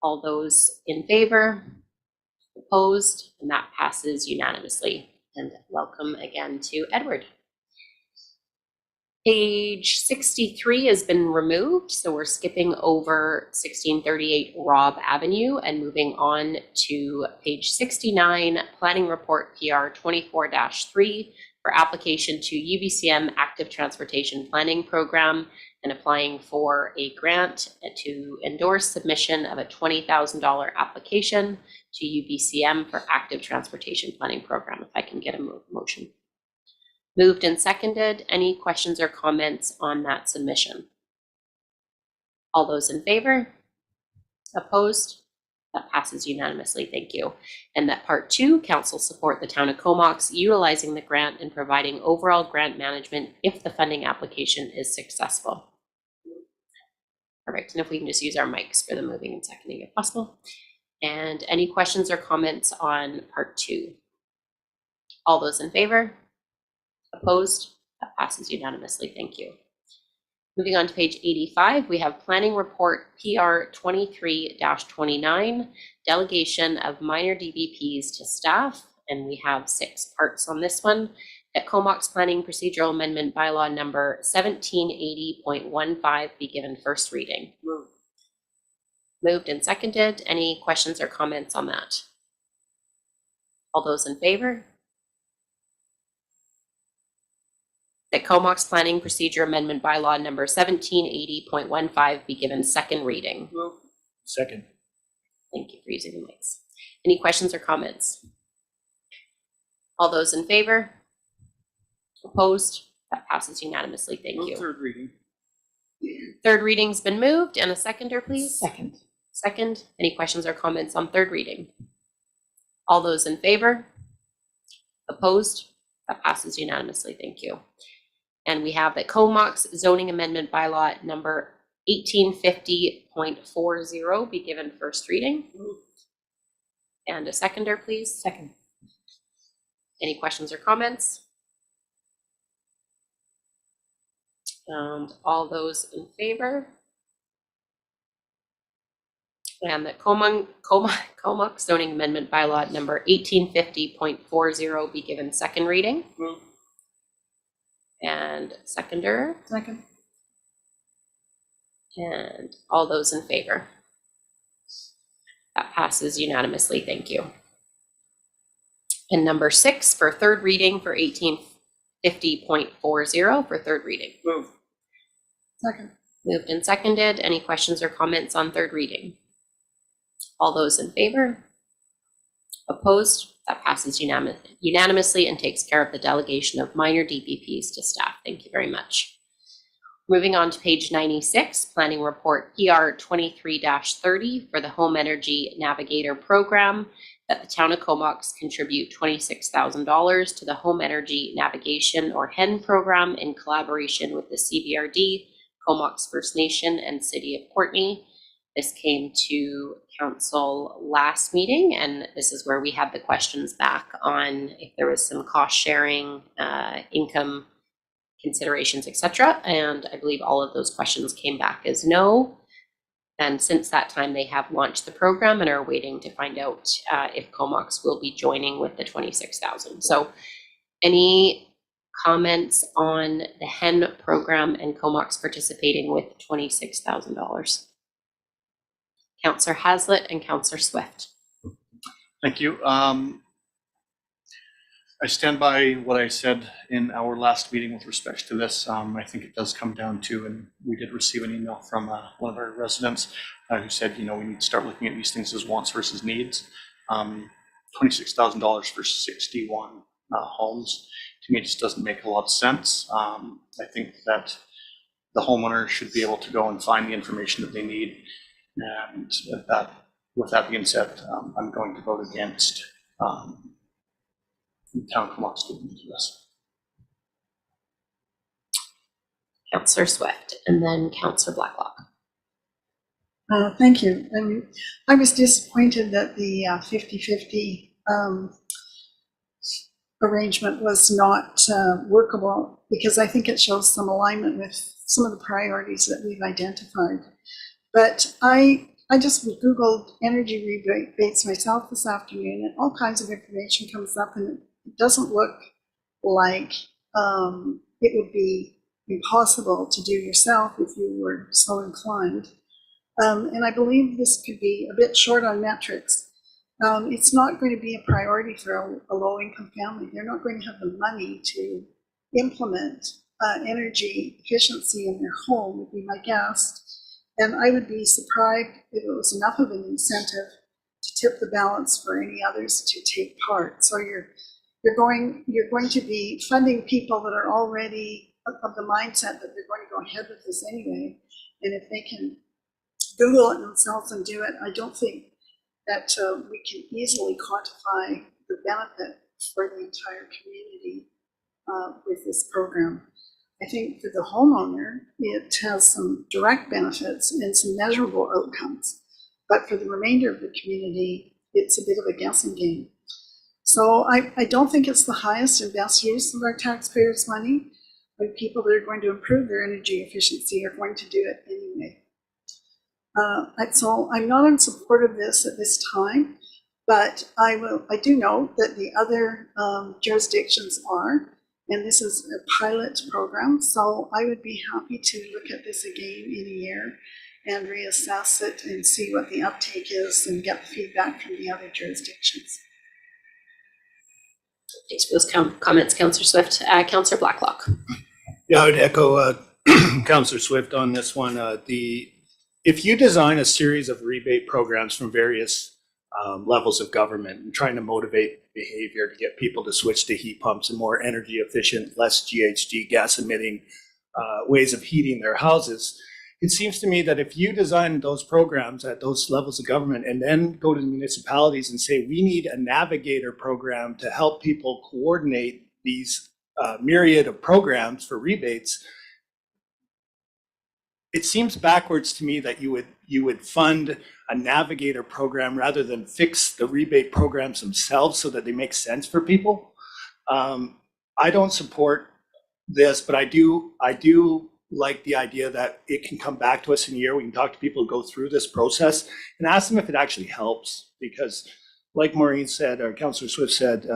All those in favor? Opposed? And that passes unanimously. And welcome again to Edward. Page 63 has been removed, so we're skipping over 1638 Robb Avenue and moving on to page 69, Planning Report PR 24-3 for application to UBCM Active Transportation Planning Program and applying for a grant to endorse submission of a $20,000 application to UBCM for Active Transportation Planning Program. If I can get a motion. Moved and seconded. Any questions or comments on that submission? All those in favor? Opposed? That passes unanimously. Thank you. And that part 2, council support the town of Comox utilizing the grant and providing overall grant management if the funding application is successful. Perfect. And if we can just use our mics for the moving and seconding if possible. And any questions or comments on part 2? All those in favor? Opposed? That passes unanimously. Thank you. Moving on to page 85, we have Planning Report PR 23-29, Delegation of Minor DBPs to Staff, and we have 6 parts on this one. That Comox Planning Procedural Amendment Bylaw number 1780.15 be given first reading. Moved and seconded. Any questions or comments on that? All those in favor? That Comox Planning Procedure Amendment Bylaw number 1780.15 be given second reading. Second. Thank you for using the mics. Any questions or comments? All those in favor? Opposed? That passes unanimously. Thank you. Third reading. Third reading's been moved, and a seconder, please. Second. Second. Any questions or comments on third reading? All those in favor? Opposed? That passes unanimously. Thank you. And we have that Comox Zoning Amendment Bylaw number 1850.40 be given first reading. And a seconder, please. Second. Any questions or comments? All those in favor? And that Comox Zoning Amendment Bylaw number 1850.40 be given second reading. And seconder. Second. And all those in favor? That passes unanimously. Thank you. And number 6 for third reading for 1850.40 for third reading. Second. Moved and seconded. Any questions or comments on third reading? All those in favor? Opposed? That passes unanimously and takes care of the delegation of minor DPPs to staff. Thank you very much. Moving on to page 96, Planning Report PR 23-30 for the Home Energy Navigator Program, that the town of Comox contribute $26,000 to the Home Energy Navigation or HEN program in collaboration with the CBRD, Comox First Nation, and City of Courtenay. This came to council last meeting, and this is where we had the questions back on if there was some cost sharing, income considerations, etc. And I believe all of those questions came back as no. And since that time, they have launched the program and are waiting to find out if Comox will be joining with the 26,000. So any comments on the HEN program and Comox participating with $26,000? Councillor Haslett and Councillor Swift. Thank you. I stand by what I said in our last meeting with respect to this. I think it does come down to, and we did receive an email from one of our residents who said, we need to start looking at these things as wants versus needs. $26,000 for 61 homes, to me, just doesn't make a lot of sense. I think that the homeowner should be able to go and find the information that they need. And with that being said, I'm going to vote against Town Comox getting into this. Councillor Swift, and then Councillor Blacklock. Thank you. I was disappointed that the 50-50 arrangement was not workable, because I think it shows some alignment with some of the priorities that we've identified. But I just Googled energy rebates myself this afternoon, and all kinds of information comes up, and it doesn't look like it would be impossible to do yourself if you were so inclined. And I believe this could be a bit short on metrics. It's not going to be a priority for a low-income family. They're not going to have the money to implement energy efficiency in their home, would be my guess. And I would be surprised if it was enough of an incentive to tip the balance for any others to take part. So you're going to be funding people that are already of the mindset that they're going to go ahead with this anyway. And if they can Google it themselves and do it, I don't think that we can easily quantify the benefit for the entire community with this program. I think for the homeowner, it has some direct benefits and some measurable outcomes. But for the remainder of the community, it's a bit of a guessing game. So I don't think it's the highest and best use of our taxpayers' money, but people that are going to improve their energy efficiency are going to do it anyway. So I'm not in support of this at this time, but I do know that the other jurisdictions are, and this is a pilot program, so I would be happy to look at this again in a year and reassess it and see what the uptake is and get the feedback from the other jurisdictions. Thanks for those comments, Councillor Swift. Councillor Blacklock. Yeah, I would echo Councillor Swift on this one. If you design a series of rebate programs from various levels of government and trying to motivate behavior to get people to switch to heat pumps and more energy efficient, less GHG gas emitting ways of heating their houses, it seems to me that if you design those programs at those levels of government and then go to the municipalities and say, we need a navigator program to help people coordinate these myriad of programs for rebates, it seems backwards to me that you would fund a navigator program rather than fix the rebate programs themselves so that they make sense for people. I don't support this, but I do like the idea that it can come back to us in a year. We can talk to people who go through this process and ask them if it actually helps. Because like Maureen said, or Councillor Swift said,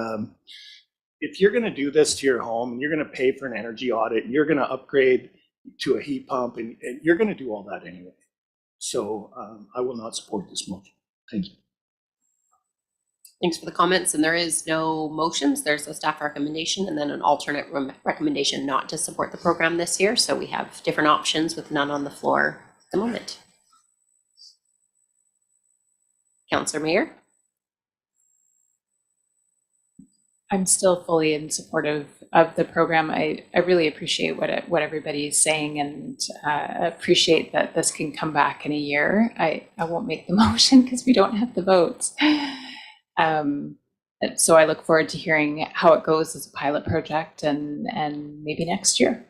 if you're going to do this to your home and you're going to pay for an energy audit and you're going to upgrade to a heat pump and you're going to do all that anyway. So I will not support this motion. Thank you. Thanks for the comments. And there is no motions. There's a staff recommendation and then an alternate recommendation not to support the program this year. So we have different options with none on the floor at the moment. Councillor Mayer. I'm still fully in support of the program. I really appreciate what everybody is saying, and appreciate that this can come back in a year. I won't make the motion because we don't have the votes. So I look forward to hearing how it goes as a pilot project and maybe next year.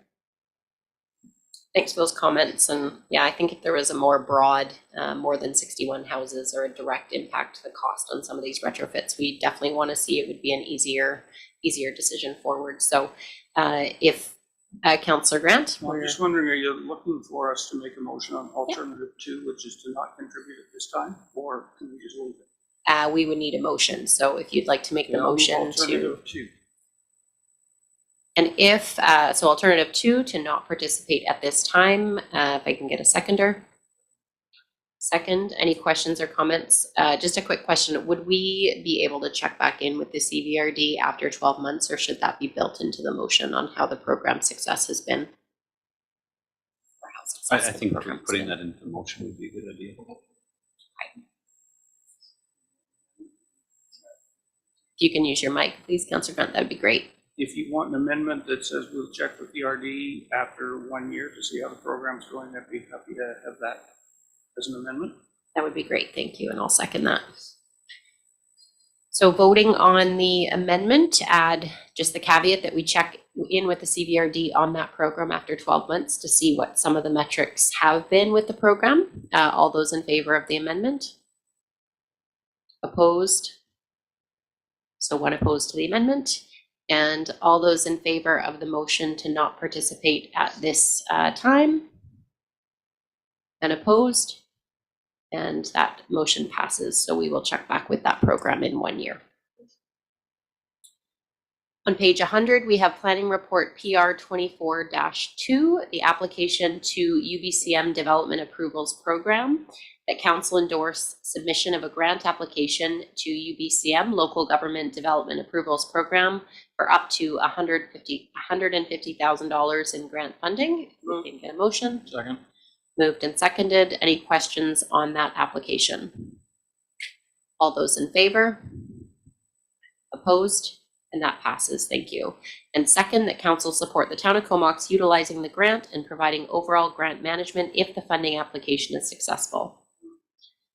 Thanks for those comments. And yeah, I think if there was a more broad, more than 61 houses or a direct impact to the cost on some of these retrofits, we definitely want to see it would be an easier decision forward. So if Councillor Grant. I'm just wondering, are you looking for us to make a motion on alternative 2, which is to not contribute at this time, or can we just leave it? We would need a motion. So if you'd like to make the motion alternative 2. And if, so alternative 2 to not participate at this time, if I can get a seconder. Second, any questions or comments? Just a quick question. Would we be able to check back in with the CVRD after 12 months, or should that be built into the motion on how the program success has been? Or how I successful the think program's putting been? that into motion would be a good idea. If you can use your mic, please, Councillor Grant, that would be great. If you want an amendment that says we'll check with the RD after 1 year to see how the program's going, I'd be happy to have that as an amendment. That would be great, thank you, and I'll second that. So voting on the amendment to add just the caveat that we check in with the CVRD on that program after 12 months to see what some of the metrics have been with the program. All those in favor of the amendment? Opposed? So one opposed to the amendment. And all those in favor of the motion to not participate at this time? And opposed? And that motion passes. So we will check back with that program in 1 year. On page 100, we have Planning Report PR 24-2, the application to UBCM Development Approvals Program, that Council endorse submission of a grant application to UBCM Local Government Development Approvals Program for up to $150,000 in grant funding. We can get a motion. Second. Moved and seconded. Any questions on that application? All those in favor? Opposed? And that passes. Thank you. And second, that council support the town of Comox utilizing the grant and providing overall grant management if the funding application is successful.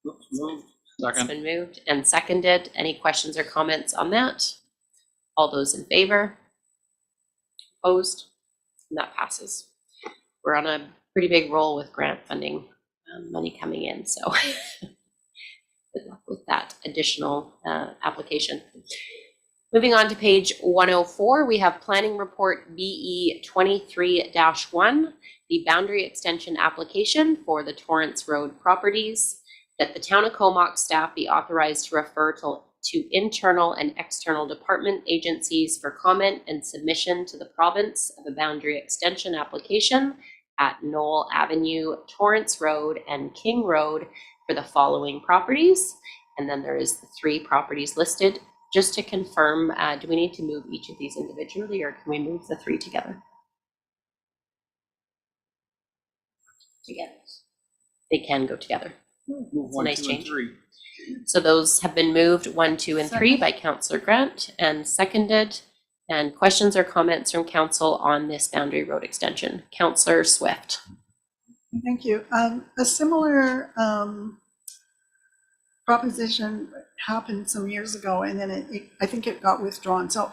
Moved. It's been moved and seconded. Any questions or comments on that? All those in favor? Opposed? And that passes. We're on a pretty big roll with grant funding money coming in, so good luck with that additional application. Moving on to page 104, we have Planning Report BE 23-1, the boundary extension application for the Torrance Road properties, that the town of Comox staff be authorized to refer to internal and external department agencies for comment and submission to the province of a boundary extension application at Knoll Avenue, Torrance Road, and King Road for the following properties. And then there is the 3 properties listed. Just to confirm, do we need to move each of these individually, or can we move the 3 together? Together. They can go together. Move It's a 1, nice 2, and change. 3. So those have been moved 1, 2, and 3 by Councillor Grant and seconded. And questions or comments from council on this boundary road extension? Councillor Swift. Thank you. A similar proposition happened some years ago, and then I think it got withdrawn. So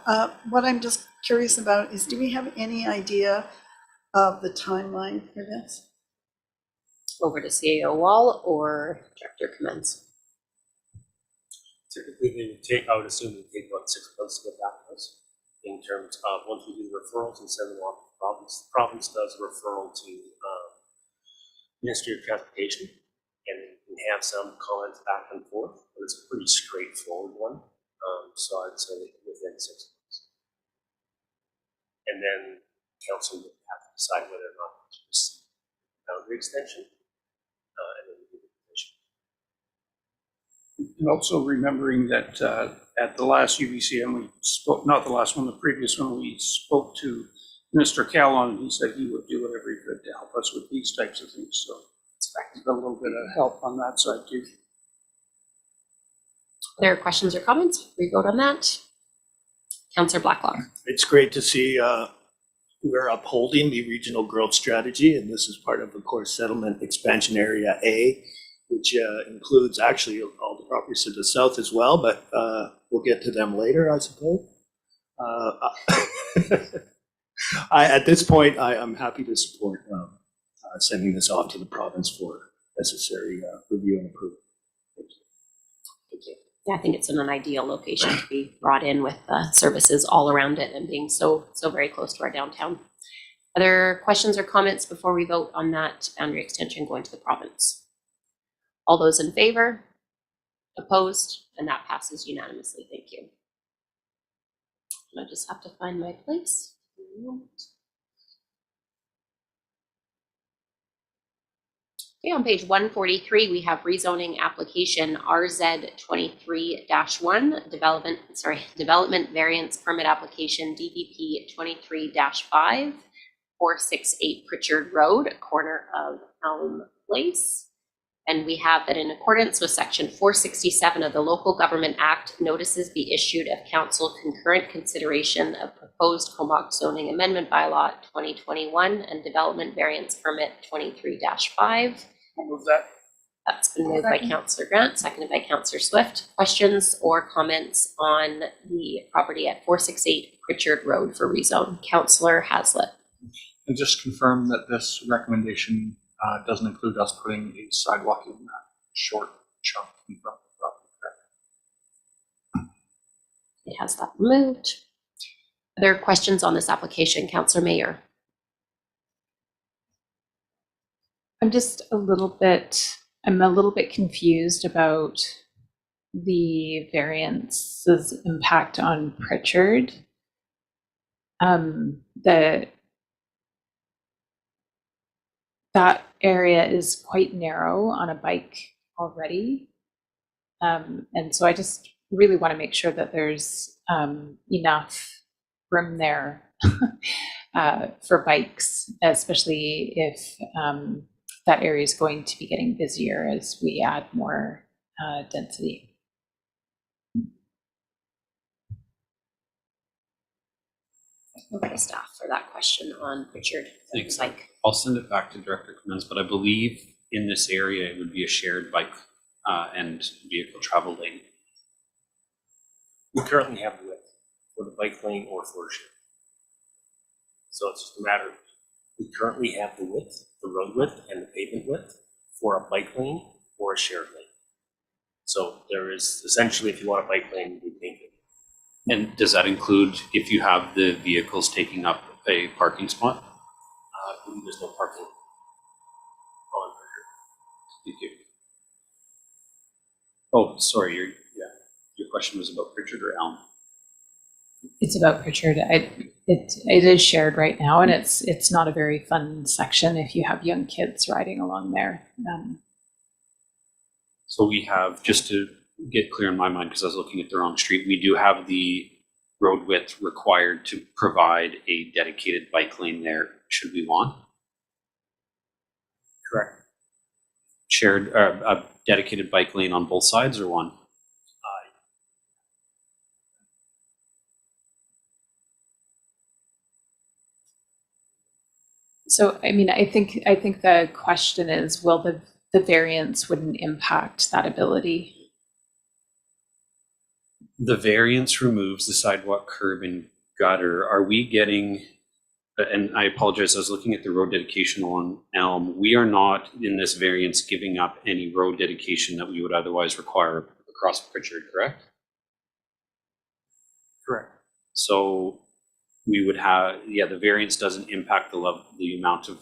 what I'm just curious about is, do we have any idea of the timeline for this? Over to CAO Wall or Director Commence? Typically, they would take, I would assume it would take about 6 months to get back to us in terms of once we do the referrals and send them off to the province. The province does a referral to Ministry of Transportation, and we can have some comments back and forth, but it's a pretty straightforward one. So I'd say within 6 months. And then council would have to decide whether or not to proceed with boundary extension. And then we do the petition. And also remembering that at the last UBCM, we spoke, not the last one, the previous one, we spoke to Mr. Callon, and he said he would do whatever he could to help us with these types of things. So we've got a little bit of help on that side too. There are questions or comments? We vote on that. Councillor Blacklock. It's great to see we're upholding the regional growth strategy, and this is part of, course, Settlement Expansion Area A, which includes actually all the properties to the south as well, but we'll get to them later, I suppose. At this point, I'm happy to support sending this off to the province for necessary review and approval. Thank you. Yeah, I think it's in an ideal location to be brought in with services all around it and being so very close to our downtown. Other questions or comments before we vote on that boundary extension going to the province? All those in favor? Opposed? And that passes unanimously. Thank you. And I just have to find my place. Okay, on page 143, we have rezoning application RZ 23-1, development variance permit application DVP 23-5, 468 Pritchard Road, corner of Elm Place. And we have that in accordance with section 467 of the Local Government Act, notices be issued of council concurrent consideration of proposed Comox zoning amendment bylaw 2021 and development variance permit 23-5. I'll move that. That's been moved by Councillor Grant, seconded by Councillor Swift. Questions or comments on the property at 468 Pritchard Road for rezone? Councillor Haslett. And just confirm that this recommendation doesn't include us putting a sidewalk in that short chunk in front of the property, correct? It has that removed. Other questions on this application? Councillor Mayer. I'm a little bit confused about the variance's impact on Pritchard. That area is quite narrow on a bike already. And so I just really want to make sure that there's enough room there for bikes, especially if that area is going to be getting busier as we add more density. Okay, staff for that question on Pritchard. Thanks. Like, I'll send it back to Director Clemens, but I believe in this area it would be a shared bike and vehicle travel lane. We currently have the width for the bike lane or for share. So it's just a matter of, we currently have the width, the road width and the pavement width for a bike lane or a shared lane. So there is essentially, if you want a bike lane, we paint it. And does that include if you have the vehicles taking up a parking spot? I believe there's no parking on Pritchard. Thank you. Oh, sorry, your question was about Pritchard or Elm? It's about Pritchard. It is shared right now, and it's not a very fun section if you have young kids riding along there. So we have, just to get clear in my mind, because I was looking at the wrong street, we do have the road width required to provide a dedicated bike lane there, should we want. Correct. Shared, a dedicated bike lane on both sides or one? So, I mean, I think the question is, will the variance wouldn't impact that ability? The variance removes the sidewalk, curb, and gutter. Are we getting, and I apologize, I was looking at the road dedication on Elm. We are not in this variance giving up any road dedication that we would otherwise require across Pritchard, correct? Correct. So we would have, the variance doesn't impact the amount of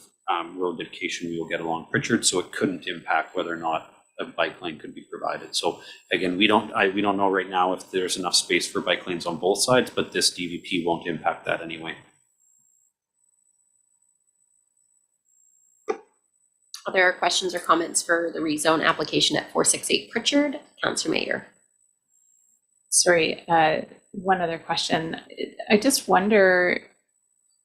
road dedication we will get along Pritchard, so it couldn't impact whether or not a bike lane could be provided. So again, we don't know right now if there's enough space for bike lanes on both sides, but this DVP won't impact that anyway. other questions or comments for the rezone application at 468 Pritchard? Councillor Mayer. Sorry, one other question. I just wonder,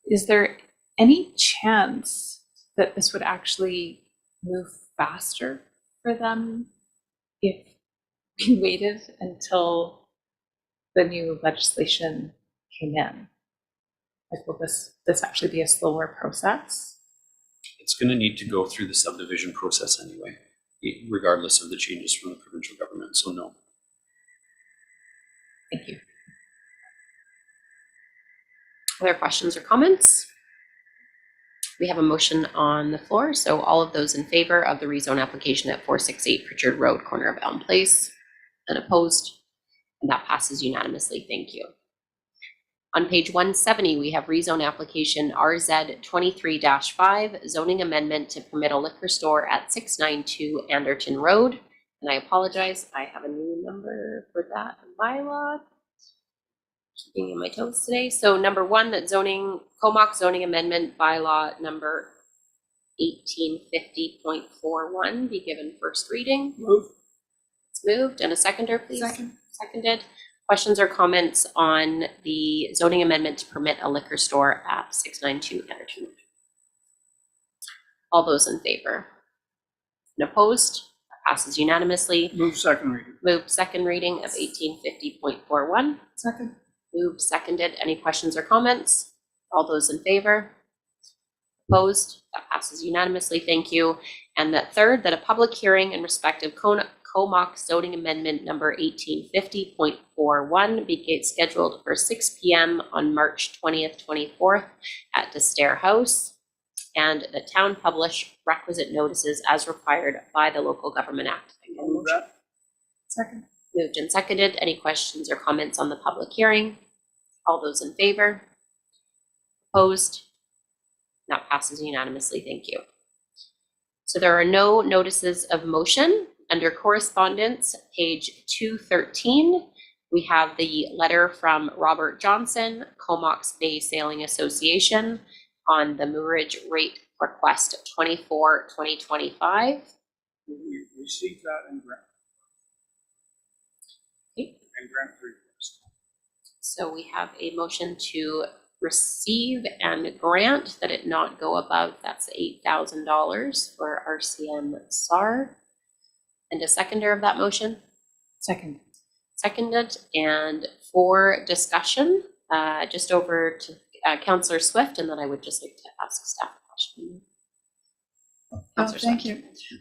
is there any chance that this would actually move faster for them if we waited until the new legislation came in? Like, will this actually be a slower process? It's going to need to go through the subdivision process anyway, regardless of the changes from the provincial government, so no. Thank you. Other questions or comments? We have a motion on the floor, so all of those in favor of the rezone application at 468 Pritchard Road, corner of Elm Place, and opposed, and that passes unanimously. Thank you. On page 170, we have rezone application RZ 23-5, zoning amendment to permit a liquor store at 692 Anderton Road. And I apologize, I have a new number for that bylaw. Keeping in my toes today. So number one, that zoning, Comox zoning amendment bylaw number 1850.41 be given first reading. Move. It's moved, and a seconder, please. Second. Seconded. Questions or comments on the zoning amendment to permit a liquor store at 692 Anderton? All those in favor? And opposed? That passes unanimously. Move second reading. Moved, second reading of 1850.41. Second. Moved, seconded. Any questions or comments? All those in favor? Opposed? That passes unanimously. Thank you. And that third, that a public hearing in respect of Comox zoning amendment number 1850.41 be scheduled for 6 p.m. on March 20th, 24th at the Stair House, and the town publish requisite notices as required by the Local Government Act. I'll move that. Second. Moved and seconded. Any questions or comments on the public hearing? All those in favor? Opposed? That passes unanimously. Thank you. So there are no notices of motion. Under correspondence, page 213, we have the letter from Robert Johnson, Comox Bay Sailing Association, on the moorage rate request 24/2025. We receive that and grant. Okay. And grant the request. So we have a motion to receive and grant that it not go above, that's $8,000 for RCM SAR. And a seconder of that motion? Second. Seconded. And for discussion, just over to Councillor Swift, and then I would just like to ask staff a question. Councillor Thank Swift. you.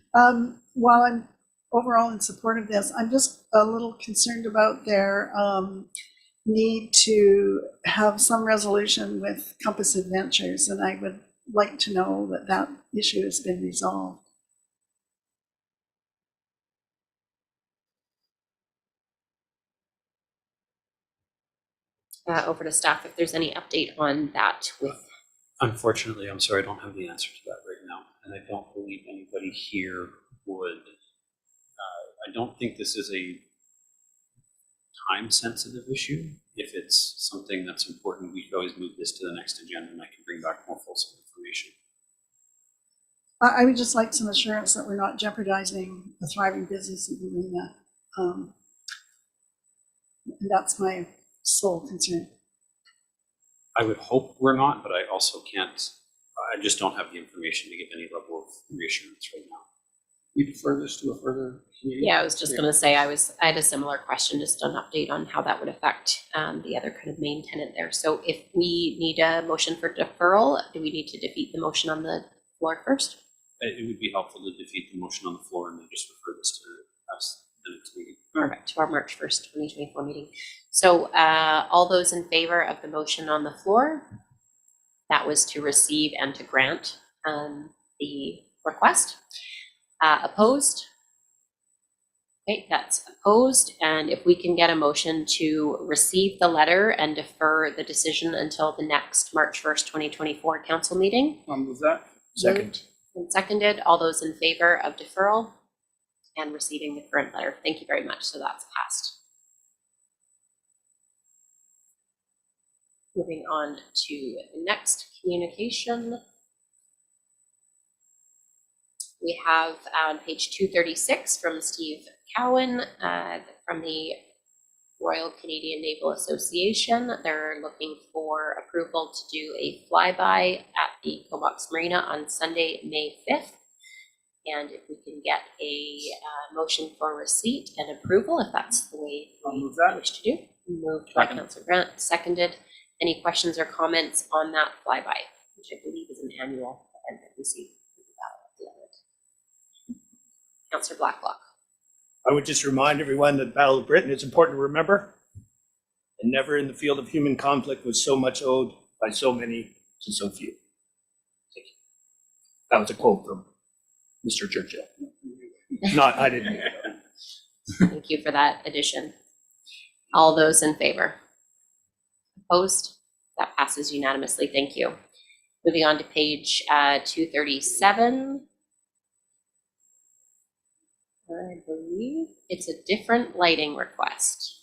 While I'm overall in support of this, I'm just a little concerned about their need to have some resolution with Compass Adventures, and I would like to know that that issue has been resolved. Over to staff if there's any update on that with. Unfortunately, I'm sorry, I don't have the answer to that right now, and I don't believe anybody here would. I don't think this is a time-sensitive issue. If it's something that's important, we could always move this to the next agenda, and I can bring back more fulsome information. I would just like some assurance that we're not jeopardizing the thriving business of the marina. And that's my sole concern. I would hope we're not, but I also can't, I just don't have the information to give any level of reassurance right now. We defer this to a further meeting. Yeah, I was just going to say I had a similar question, just an update on how that would affect the other kind of main tenant there. So if we need a motion for deferral, do we need to defeat the motion on the floor first? It would be helpful to defeat the motion on the floor and then just refer this to us the next meeting. Perfect, to our March 1st, 2024 meeting. So all those in favor of the motion on the floor, that was to receive and to grant the request. Opposed? Okay, that's opposed. And if we can get a motion to receive the letter and defer the decision until the next March 1st, 2024 council meeting. I'll move that. Moved and seconded. All those in favor of deferral and receiving the current letter. Thank you very much. So that's passed. Moving on to the next communication. We have on page 236 from Steve Cowan from the Royal Canadian Naval Association. They're looking for approval to do a flyby at the Comox Marina on Sunday, May 5th. And if we can get a motion for receipt and approval, if that's the way we wish to do. Moved by Councillor Grant, seconded. Any questions or comments on that flyby, which I believe is an annual event that we see. Councillor Blacklock. I would just remind everyone that Battle of Britain is important to remember. And never in the field of human conflict was so much owed by so many to so few. Thank you. That was a quote from Mr. Churchill. Not, I didn't make it up. Thank you for that addition. All those in favor? Opposed? That passes unanimously. Thank you. Moving on to page 237. I believe it's a different lighting request.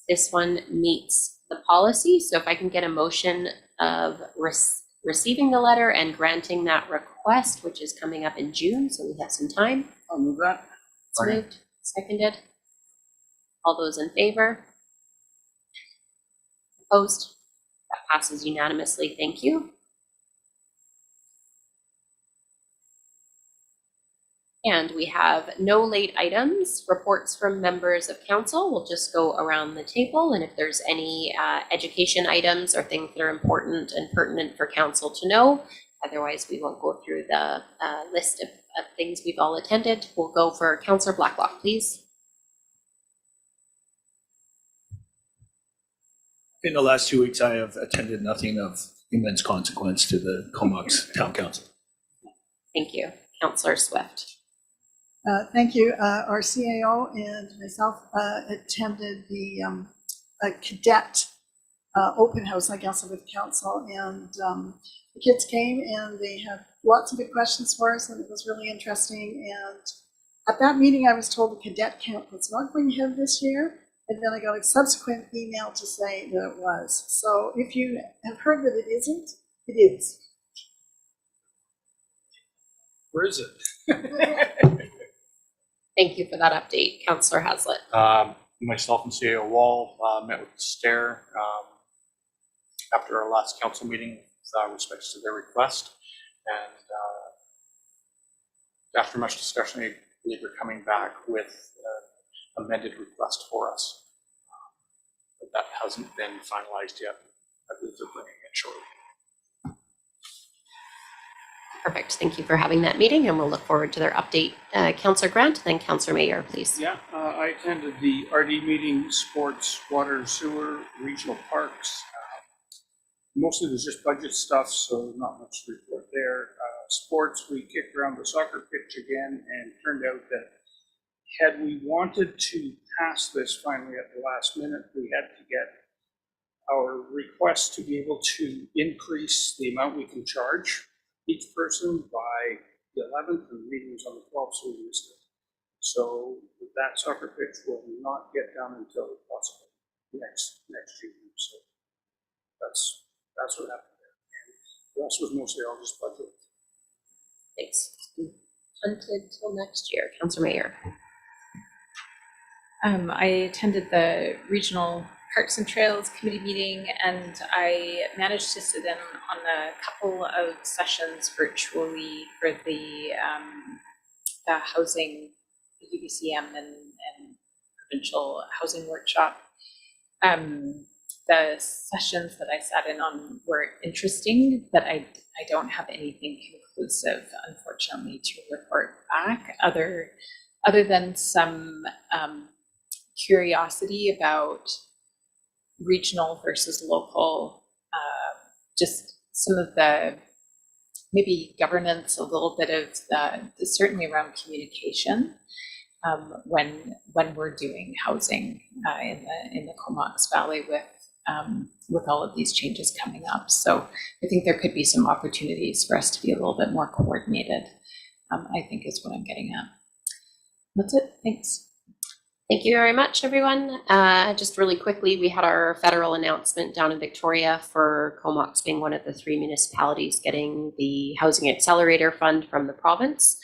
This one meets the policy. So if I can get a motion of receiving the letter and granting that request, which is coming up in June, so we have some time. I'll move that. It's moved, seconded. All those in favor? Opposed? That passes unanimously. Thank you. And we have no late items, reports from members of council. We'll just go around the table, and if there's any education items or things that are important and pertinent for council to know, otherwise we won't go through the list of things we've all attended. We'll go for Councillor Blacklock, please. In the last 2 weeks, I have attended nothing of immense consequence to the Comox Town Council. Thank you. Councillor Swift. Thank you. Our CAO and myself attended the cadet open house, I guess, with council, and the kids came and they had lots of good questions for us, and it was really interesting. And at that meeting, I was told the cadet camp was not going ahead this year, and then I got a subsequent email to say that it was. So if you have heard that it isn't, it is. Where is it? Thank you for that update. Councillor Haslett. Myself and CAO Wall met with STAIR after our last council meeting with respects to their request. And after much discussion, I believe we're coming back with amended request for us. But that hasn't been finalized yet. I believe they're bringing it shortly. Perfect. Thank you for having that meeting, and we'll look forward to their update. Councillor Grant, then Councillor Mayor, please. Yeah, I attended the RD meeting, sports, water, sewer, regional parks. Mostly there's just budget stuff, so not much to report there. Sports, we kicked around the soccer pitch again, and turned out that had we wanted to pass this finally at the last minute, we had to get our request to be able to increase the amount we can charge each person by the 11th, and the meeting was on the 12th, so we missed it. So that soccer pitch will not get done until possibly next June. So that's what happened there. And the rest was mostly all just budget. Thanks. Punted till next year. Councillor Mayor. I attended the Regional Parks and Trails Committee meeting, and I managed to sit in on a couple of sessions virtually for the housing, the UBCM and provincial housing workshop. The sessions that I sat in on were interesting, but I don't have anything conclusive, unfortunately, to report back, other than some curiosity about regional versus local, just some of the maybe governance, a little bit of the certainly around communication when we're doing housing in the Comox Valley with all of these changes coming up. So I think there could be some opportunities for us to be a little bit more coordinated, I think is what I'm getting at. That's it. Thanks. Thank you very much, everyone. Just really quickly, we had our federal announcement down in Victoria for Comox being one of the 3 municipalities getting the Housing Accelerator Fund from the province.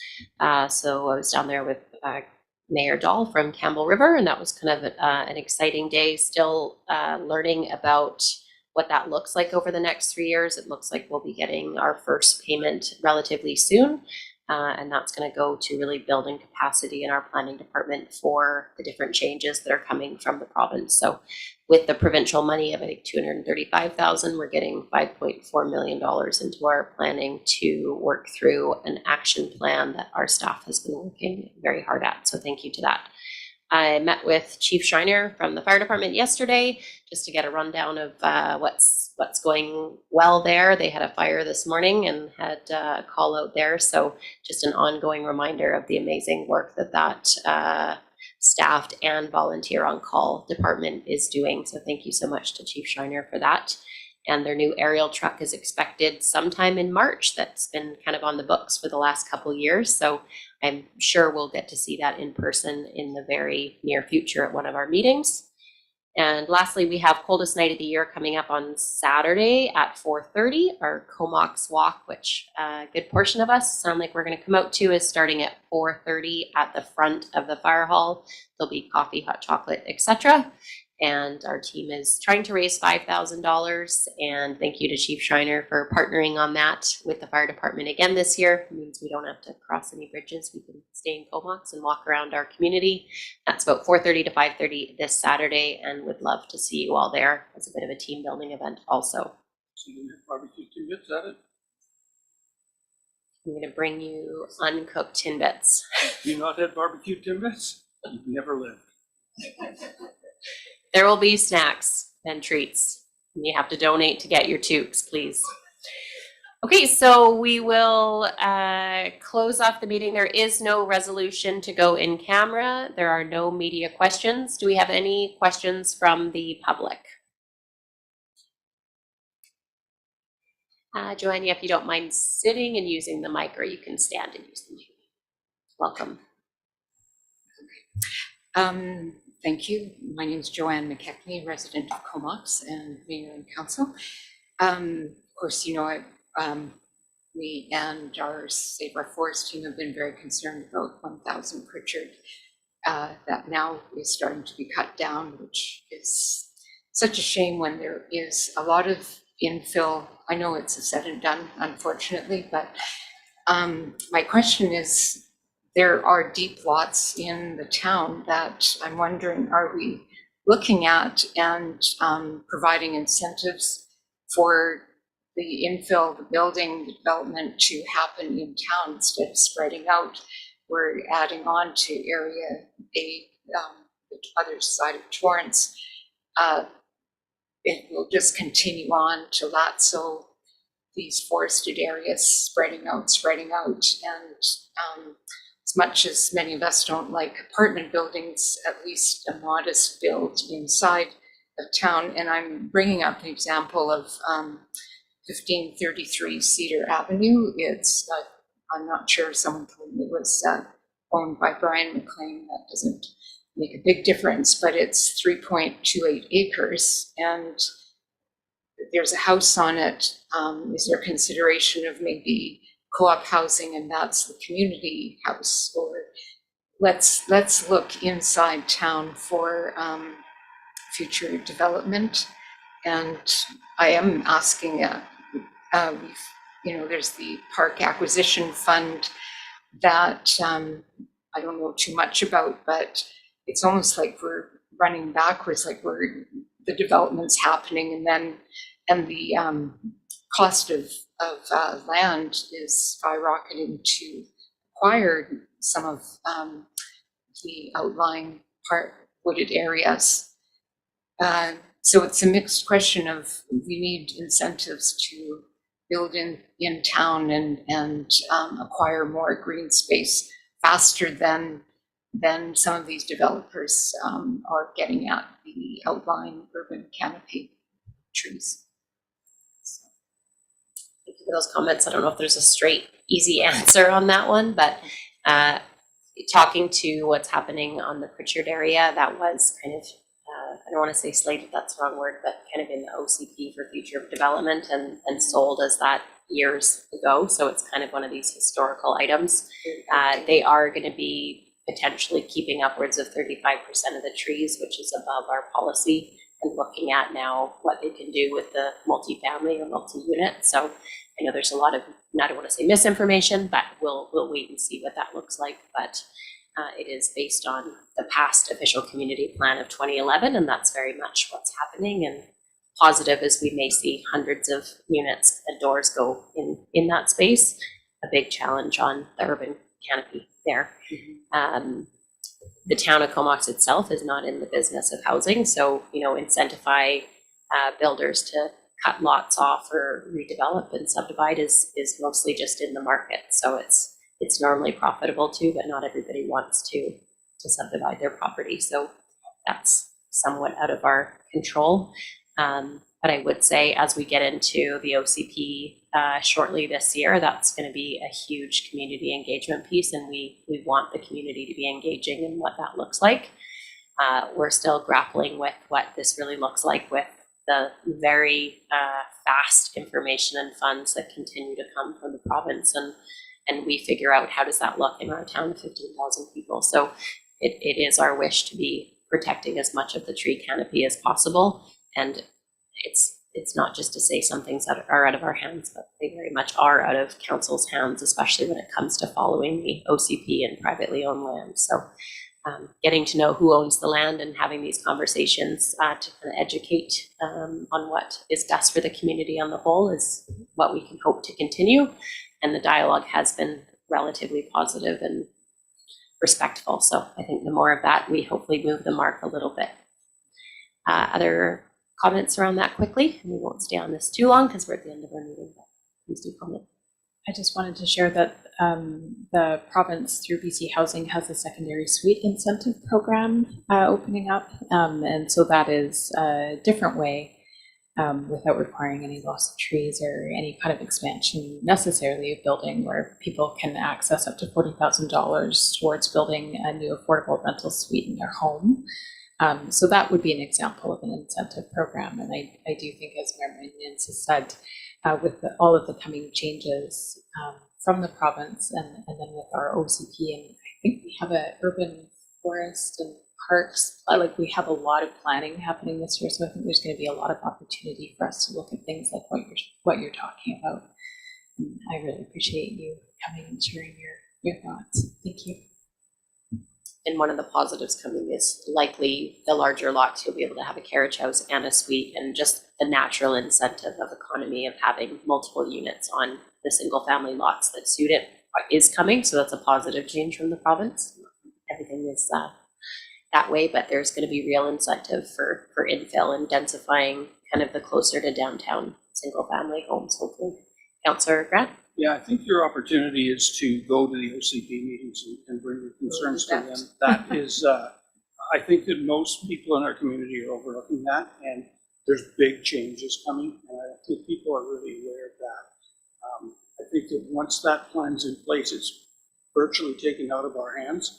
So I was down there with Mayor Dahl from Campbell River, and that was kind of an exciting day. Still learning about what that looks like over the next 3 years. It looks like we'll be getting our first payment relatively soon. And that's going to go to really building capacity in our planning department for the different changes that are coming from the province. So with the provincial money of, I think, $235,000, we're getting $5.4 million into our planning to work through an action plan that our staff has been working very hard at. So thank you to that. I met with Chief Schreiner from the fire department yesterday just to get a rundown of what's going well there. They had a fire this morning and had a call out there. So just an ongoing reminder of the amazing work that staffed and volunteer on call department is doing. So thank you so much to Chief Schreiner for that. And their new aerial truck is expected sometime in March. That's been kind of on the books for the last couple of years. So I'm sure we'll get to see that in person in the very near future at one of our meetings. And lastly, we have coldest night of the year coming up on Saturday at 4:30, our Comox Walk, which a good portion of us sound like we're going to come out to, is starting at 4:30 at the front of the fire hall. There'll be coffee, hot chocolate, etc. And our team is trying to raise $5,000. And thank you to Chief Schreiner for partnering on that with the fire department again this year. It means we don't have to cross any bridges. We can stay in Comox and walk around our community. That's about 4:30 to 5:30 this Saturday, and would love to see you all there as a bit of a team building event also. So you have barbecue tidbits at it? I'm going to bring you uncooked Timbits. Do you not have barbecue tidbits? You've never lived. There will be snacks and treats. And you have to donate to get your toques, please. Okay, so we will close off the meeting. There is no resolution to go in camera. There are no media questions. Do we have any questions from the public? Joanne, if you don't mind sitting and using the mic, or you can stand and use the mic. Welcome. Thank you. My name is Joanne McKechnie, resident of Comox and mayor and council. Of course, you know, we and our Save Our Forest team have been very concerned about 1,000 Pritchard that now is starting to be cut down, which is such a shame when there is a lot of infill. I know it's a said and done, unfortunately, but my question is, there are deep lots in the town that I'm wondering, are we looking at and providing incentives for the infill, the building, the development to happen in town instead of spreading out? We're adding on to Area A, the other side of Torrance. It will just continue on to Latzo, these forested areas spreading out, and as much as many of us don't like apartment buildings, at least a modest build inside of town. And I'm bringing up an example of 1533 Cedar Avenue. It's, I'm not sure, someone told me it was owned by Brian McLean. That doesn't make a big difference, but it's 3.28 acres. And there's a house on it. Is there consideration of maybe co-op housing, and that's the community house? Or let's look inside town for future development. And I am asking, you know, there's the park acquisition fund that I don't know too much about, but it's almost like we're running backwards, like the development's happening, and the cost of land is skyrocketing to acquire some of the outlying wooded areas. So it's a mixed question of, we need incentives to build in town and acquire more green space faster than some of these developers are getting at the outlying urban canopy trees. Thank you for those comments. I don't know if there's a straight, easy answer on that one, but talking to what's happening on the Pritchard area, that was kind of, I don't want to say slated, that's the wrong word, but kind of in the OCP for future development and sold as that years ago. So it's kind of one of these historical items. They are going to be potentially keeping upwards of 35% of the trees, which is above our policy, and looking at now what they can do with the multifamily or multi-unit. So I know there's a lot of, I don't want to say misinformation, but we'll wait and see what that looks like. But it is based on the past official community plan of 2011, and that's very much what's happening. And positive is we may see hundreds of units and doors go in that space. A big challenge on the urban canopy there. The town of Comox itself is not in the business of housing, so incentivize builders to cut lots off or redevelop and subdivide is mostly just in the market. So it's normally profitable too, but not everybody wants to subdivide their property. So that's somewhat out of our control. But I would say as we get into the OCP shortly this year, that's going to be a huge community engagement piece, and we want the community to be engaging in what that looks like. We're still grappling with what this really looks like with the very fast information and funds that continue to come from the province, and we figure out how does that look in our town of 15,000 people. So it is our wish to be protecting as much of the tree canopy as possible, and it's not just to say some things that are out of our hands, but they very much are out of council's hands, especially when it comes to following the OCP and privately owned land. So getting to know who owns the land and having these conversations to kind of educate on what is best for the community on the whole is what we can hope to continue. And the dialogue has been relatively positive and respectful. So I think the more of that, we hopefully move the mark a little bit. Other comments around that quickly? And we won't stay on this too long because we're at the end of our meeting, but please do comment. I just wanted to share that the province through BC Housing has a secondary suite incentive program opening up. And so that is a different way without requiring any loss of trees or any kind of expansion necessarily of building, where people can access up to $40,000 towards building a new affordable rental suite in their home. So that would be an example of an incentive program. And I do think, as Mayor Minions has said, with all of the coming changes from the province and then with our OCP, and I think we have a urban forest and parks, like we have a lot of planning happening this year. So I think there's going to be a lot of opportunity for us to look at things like what you're talking about. And I really appreciate you coming and sharing your thoughts. Thank you. And one of the positives coming is likely the larger lots, you'll be able to have a carriage house and a suite, and just the natural incentive of economy of having multiple units on the single family lots that suit it is coming. So that's a positive change from the province. Everything is that way, but there's going to be real incentive for infill and densifying kind of the closer to downtown single family homes, hopefully. Councillor Grant? Yeah, I think your opportunity is to go to the OCP meetings and bring your concerns to them. That is, I think that most people in our community are overlooking that, and there's big changes coming, and I think people are really aware of that. I think that once that plan's in place, it's virtually taken out of our hands,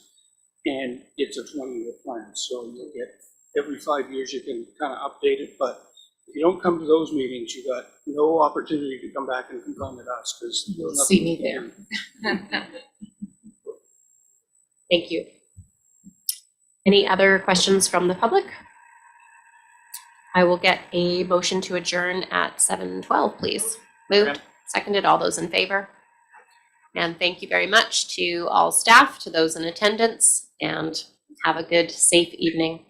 and it's a 20-year plan. So you'll get, every 5 years you can kind of update it, but if you don't come to those meetings, you got no opportunity to come back and complain at us, because You'll see me there. Thank you. Any other questions from the public? I will get a motion to adjourn at 7:12, please. Moved, seconded, all those in favor? And thank you very much to all staff, to those in attendance, and have a good, safe evening.